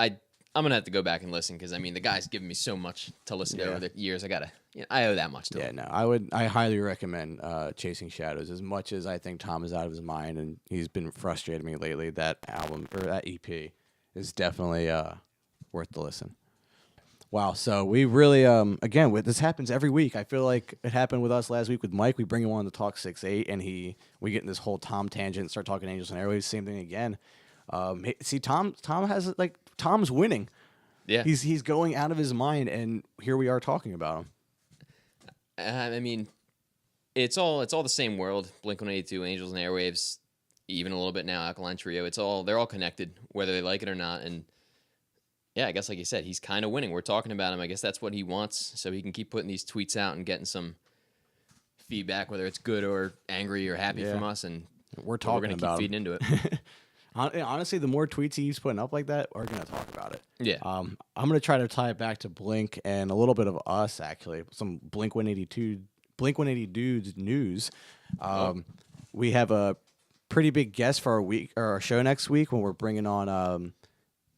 I'm gonna have to go back and listen because I mean the guy's given me so much to listen to over the years. I owe that much to him. Yeah, no, I highly recommend Chasing Shadows. As much as I think Tom is out of his mind and he's been frustrating me lately, that album or that EP is definitely worth the listen. Wow, so we really again this happens every week. I feel like it happened with us last week with Mike. We bring him on to talk 6'8", and we get in this whole Tom tangent, start talking Angels and Airwaves. Same thing again. See, Tom has Tom's winning. Yeah, he's going out of his mind, and here we are talking about him. I mean, it's all the same world. Blink-182, Angels and Airwaves, even a little bit now Alkaline Trio. They're all connected, whether they like it or not. And yeah, I guess like you said, he's kind of winning. We're talking about him. I guess that's what he wants, so he can keep putting these tweets out and getting some feedback, whether it's good or angry or happy from us. And we're talking going to keep feeding into it. Honestly, the more tweets he keeps putting up like that, we're going to talk about it. Yeah. I'm going to try to tie it back to Blink and a little bit of us, actually. Some Blink-182 dudes news. We have a pretty big guest for our show next week when we're bringing on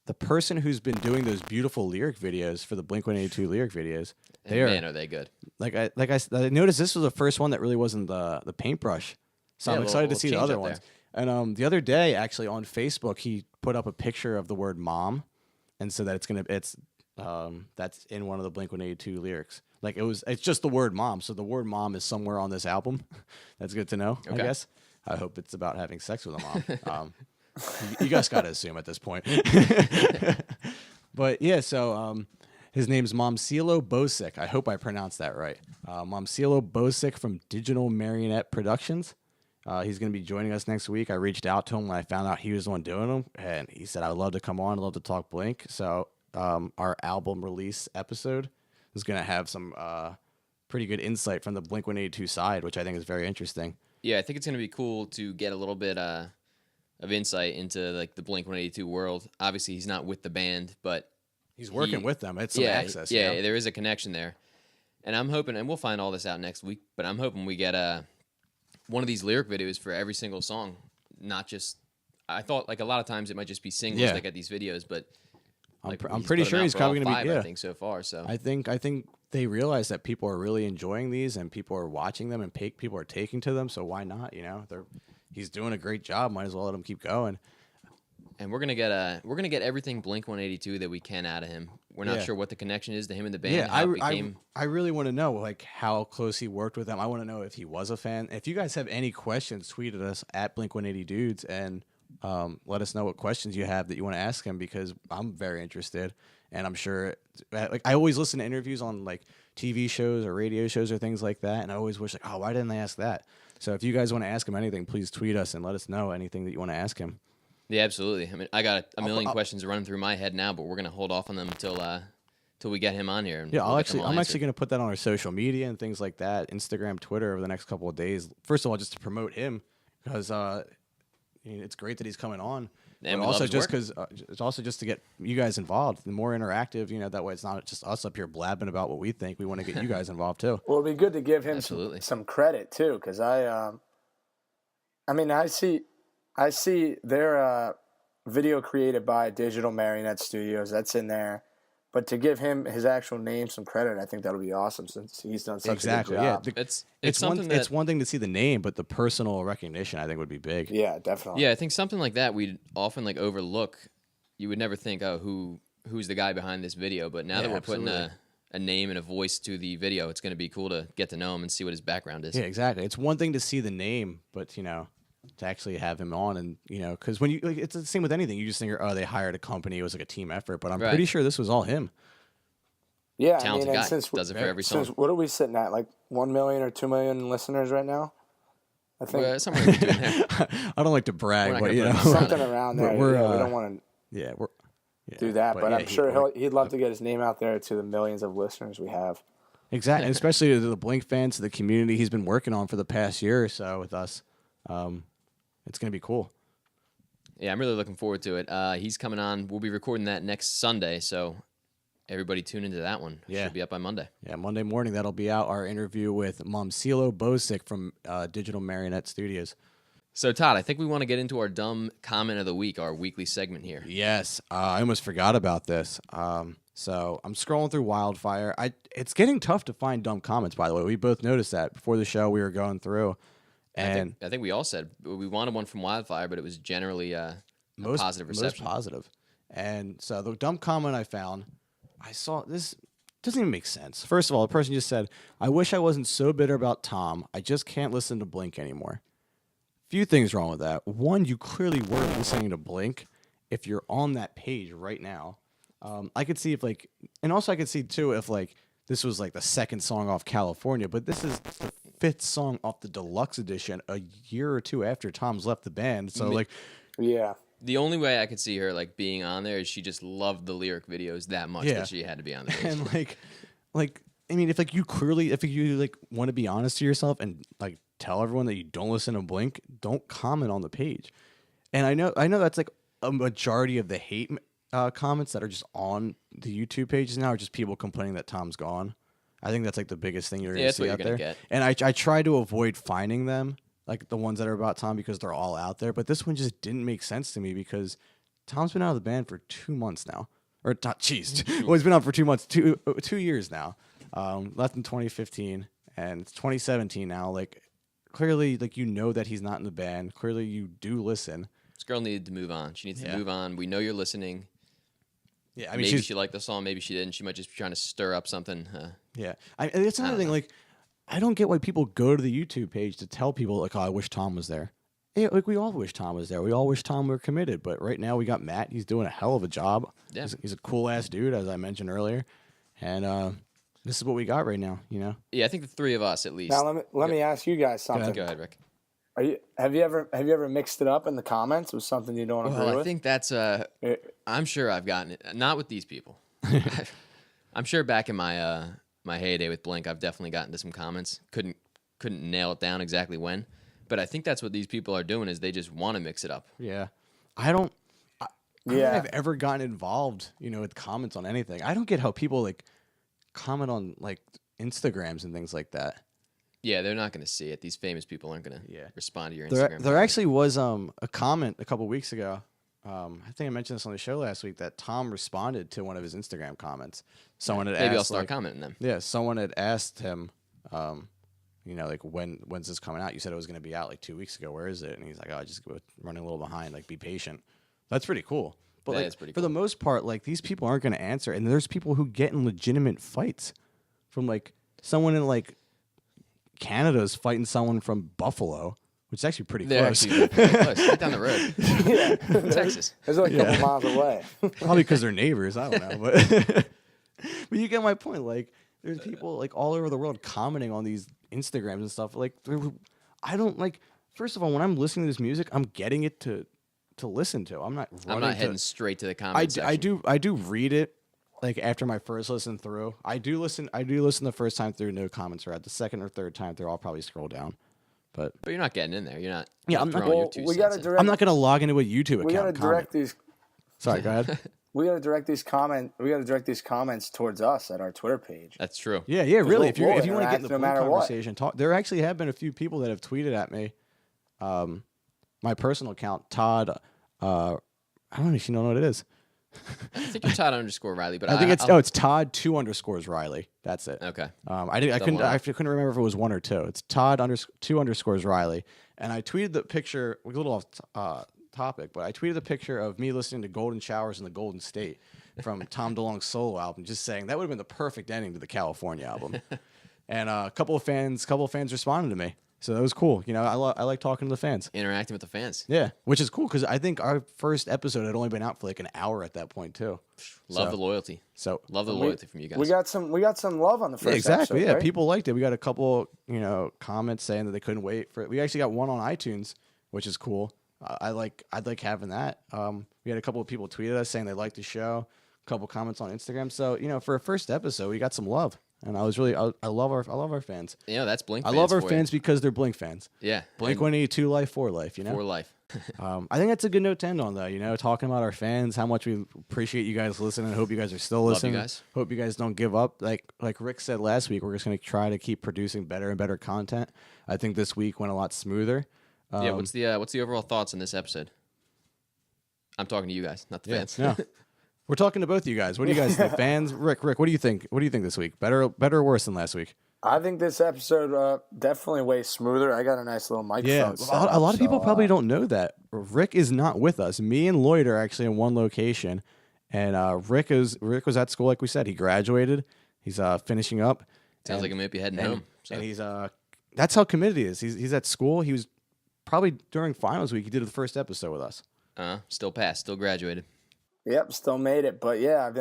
the person who's been doing those beautiful lyric videos for the Blink-182 lyric videos. Man, are they good. I noticed this was the first one that really wasn't the paintbrush. So I'm excited to see the other ones. There. And the other day, actually, on Facebook, he put up a picture of the word "mom," and so that that's in one of the Blink-182 lyrics. Like it's just the word "mom," so the word "mom" is somewhere on this album. That's good to know. Okay. I guess. I hope it's about having sex with a mom. You guys got to assume at this point. But yeah, so his name's Momcilo Bosick. I hope I pronounced that right. Momcilo Bosick from Digital Marionette Productions. He's going to be joining us next week. I reached out to him when I found out he was the one doing them, and he said, I'd love to come on. I'd love to talk Blink. So our album release episode is going to have some pretty good insight from the Blink-182 side, which I think is very interesting. Yeah, I think it's going to be cool to get a little bit of insight into like the Blink-182 world. Obviously, he's not with the band, but he's working with them. It's some access. Yeah, there is a connection there. And I'm hoping, and we'll find all this out next week, but I'm hoping we get one of these lyric videos for every single song, not just. I thought like a lot of times it might just be singles that get these videos, but like, I'm pretty sure he's probably going to be. Yeah. I think so far. So I think they realize that people are really enjoying these, and people are watching them, and people are taking to them. So why not? He's doing a great job. Might as well let him keep going. And we're gonna get everything Blink-182 that we can out of him. We're not sure what the connection is to him and the band. Yeah, I really want to know like how close he worked with them. I want to know if he was a fan. If you guys have any questions, tweet at us at Blink-180 Dudes and let us know what questions you have that you want to ask him, because I'm very interested, and I'm sure like I always listen to interviews on like TV shows or radio shows or things like that, and I always wish like, oh, why didn't they ask that? So if you guys want to ask him anything, please tweet us and let us know anything that you want to ask him. Yeah, absolutely. I mean, I got a million questions running through my head now, but we're gonna hold off on them until we get him on here. And I'm actually gonna put that on our social media and things like that, Instagram, Twitter, over the next couple of days. First of all, just to promote him, because it's great that he's coming on. And but also just because it's also just to get you guys involved, the more interactive. That way it's not just us up here blabbing about what we think. We want to get you guys involved too. Well, it'd be good to give him some credit too, because I see their video created by Digital Marionette Studios. That's in there. But to give him his actual name some credit, I think that'll be awesome since he's done such a good job. Yeah, it's something it's one thing to see the name, but the personal recognition I think would be big. Yeah, definitely. Yeah, I think something like that we'd often like overlook. You would never think, oh, who's the guy behind this video? But now that we're putting a name and a voice to the video, it's going to be cool to get to know him and see what his background is. Yeah, exactly. It's one thing to see the name, but to actually have him on, and because when you it's the same with anything. You just think, oh, they hired a company, it was like a team effort, but I'm pretty sure this was all him. Yeah, talented guy. Since, does it for every song. What are we sitting at? Like 1 million or 2 million listeners right now? I think somewhere in between there. I don't like to brag, but something around there. We don't want to do that, but I'm sure he'd love to get his name out there to the millions of listeners we have. Exactly, and especially to the Blink fans, to the community he's been working on for the past year or so with us. It's going to be cool. Yeah, I'm really looking forward to it. He's coming on. We'll be recording that next Sunday, so everybody tune into that one. Yeah. Should be up by Monday. Yeah, Monday morning, that'll be out, our interview with Momcilo Bosick from Digital Marionette Studios. So, Todd, I think we want to get into our dumb comment of the week, our weekly segment here. Yes, I almost forgot about this. So I'm scrolling through Wildfire. It's getting tough to find dumb comments, by the way. We both noticed that before the show we were going through. And I think we all said we wanted one from Wildfire, but it was generally a positive reception. Most positive. And so the dumb comment I found, I saw this doesn't even make sense. First of all, the person just said, "I wish I wasn't so bitter about Tom. I just can't listen to Blink anymore." Few things wrong with that. One, you clearly weren't listening to Blink. If you're on that page right now, I could see and also I could see too if this was the second song off California, but this is the fifth song off the deluxe edition a year or two after Tom's left the band. So yeah. The only way I could see her being on there is she just loved the lyric videos that much that she had to be on the page. And I mean, if you want to be honest to yourself and tell everyone that you don't listen to Blink, don't comment on the page. And I know that's a majority of the hate comments that are just on the YouTube pages now are just people complaining that Tom's gone. I think that's the biggest thing you're going to see out there. Get. And I try to avoid finding them, the ones that are about Tom, because they're all out there. But this one just didn't make sense to me because Tom's been out of the band for 2 months now. Or, geez. Well, he's been out for 2 months, 2 years now. Left in 2015, and it's 2017 now. Clearly, that he's not in the band. Clearly, you do listen. This girl needed to move on. She needs to move on. We know you're listening. Yeah, I mean, maybe she liked the song. Maybe she didn't. She might just be trying to stir up something. Yeah, it's another thing. I don't get why people go to the YouTube page to tell people oh, I wish Tom was there. Yeah, we all wish Tom was there. We all wish Tom were committed. But right now we got Matt. He's doing a hell of a job. Yeah. He's a cool ass dude, as I mentioned earlier, and this is what we got right now. Yeah, I think the three of us at least. Now let me ask you guys something. Go ahead, Rick. Have you ever mixed it up in the comments with something you don't agree with? I think that's I'm sure I've gotten it. Not with these people. I'm sure back in my my heyday with Blink, I've definitely gotten to some comments. Couldn't nail it down exactly when, but I think that's what these people are doing is they just want to mix it up. Yeah, I don't think I've ever gotten involved, with comments on anything. I don't get how people comment on Instagrams and things like that. Yeah, they're not going to see it. These famous people aren't going to respond to your There Instagram. actually was a comment a couple weeks ago. I think I mentioned this on the show last week that Tom responded to one of his Instagram comments. Someone had asked, maybe I'll start commenting them. Yeah, someone had asked him, when's this coming out? You said it was going to be out 2 weeks ago. Where is it? And he's like, oh, I just running a little behind. Be patient. That's pretty cool. But That is pretty for cool. the most part, these people aren't going to answer. And there's people who get in legitimate fights from someone in Canada's fighting someone from Buffalo, which is actually pretty close. Actually pretty close. Right down the road. Yeah. Texas. It's a couple miles away. Probably because they're neighbors. I don't know. But you get my point. There's people all over the world commenting on these Instagrams and stuff. I don't first of all, when I'm listening to this music, I'm getting it to listen to. I'm not heading straight to the comments section. I do read it. After my first listen through, I do listen the first time through, no comments are at. The second or third time through, I'll probably scroll down. But you're not getting in there. You're not. Yeah, I'm not. Your two cents in. I'm not going to log into a YouTube account. We got to direct these. Sorry, go ahead. We got to direct these comments towards us at our Twitter page. That's true. Yeah, really. If you want to get in interact the no Blink matter what. conversation, talk. There actually have been a few people that have tweeted at me. My personal account, Todd. I don't know if you know what it is. I think you're Todd _Riley, but I think it's Todd 2_ Riley. That's it. Okay. I couldn't remember if it was 1 or 2. It's Todd 2_ Riley, and I tweeted the picture. We're a little off topic, but I tweeted the picture of me listening to Golden Showers in the Golden State from Tom DeLonge's solo album, just saying that would have been the perfect ending to the California album. And a couple of fans responded to me. So that was cool. You know, I like talking to the fans. Interacting with the fans. Yeah, which is cool because I think our first episode had only been out for like an hour at that point too. Love the loyalty. So love the loyalty from you guys. We got some love on the first exactly. episode, Yeah, right? people liked it. We got a couple, comments saying that they couldn't wait for it. We actually got one on iTunes, which is cool. I'd like having that. We had a couple of people tweeted us saying they liked the show. A couple comments on Instagram. So for a first episode, we got some love. And I love our fans. Yeah, that's Blink. I love our fans because they're Blink fans. Yeah, Blink 182 life for life. For life. I think that's a good note to end on, though. Talking about our fans, how much we appreciate you guys listening. I hope you guys are still listening. Love you guys. Hope you guys don't give up. Like Rick said last week, we're just gonna try to keep producing better and better content. I think this week went a lot smoother. Yeah. What's the overall thoughts on this episode? I'm talking to you guys, not the fans. No. We're talking to both of you guys. What do you guys think? Fans, Rick, what do you think? What do you think this week? Better or worse than last week? I think this episode definitely way smoother. I got a nice little microphone. Yeah, a lot of people probably don't know that. Rick is not with us. Me and Lloyd are actually in one location, and Rick was at school, like we said. He graduated. He's finishing up. Sounds like he might be heading home. So. And he's that's how committed he is. He's at school. He was probably during finals week. He did the first episode with us. Still passed. Still graduated. Yep, still made it. But yeah,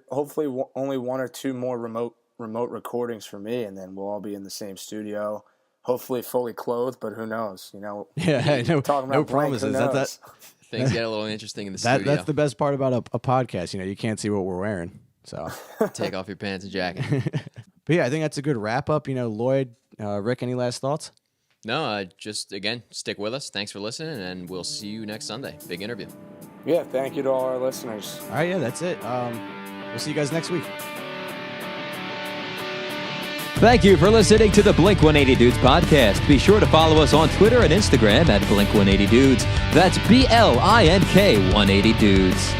hopefully only 1 or 2 more remote recordings for me, and then we'll all be in the same studio. Hopefully fully clothed, but who knows? Yeah, no Blink, promises. Things get a little interesting in the studio. That's the best part about a podcast. You can't see what we're wearing. So take off your pants and jacket. But yeah, I think that's a good wrap up. Lloyd, Rick, any last thoughts? No, just again, stick with us. Thanks for listening, and we'll see you next Sunday. Big interview. Yeah, thank you to all our listeners. All right, yeah, that's it. We'll see you guys next week. Thank you for listening to the Blink 180 Dudes podcast. Be sure to follow us on Twitter and Instagram at Blink 180 Dudes. That's BLINK 180 Dudes.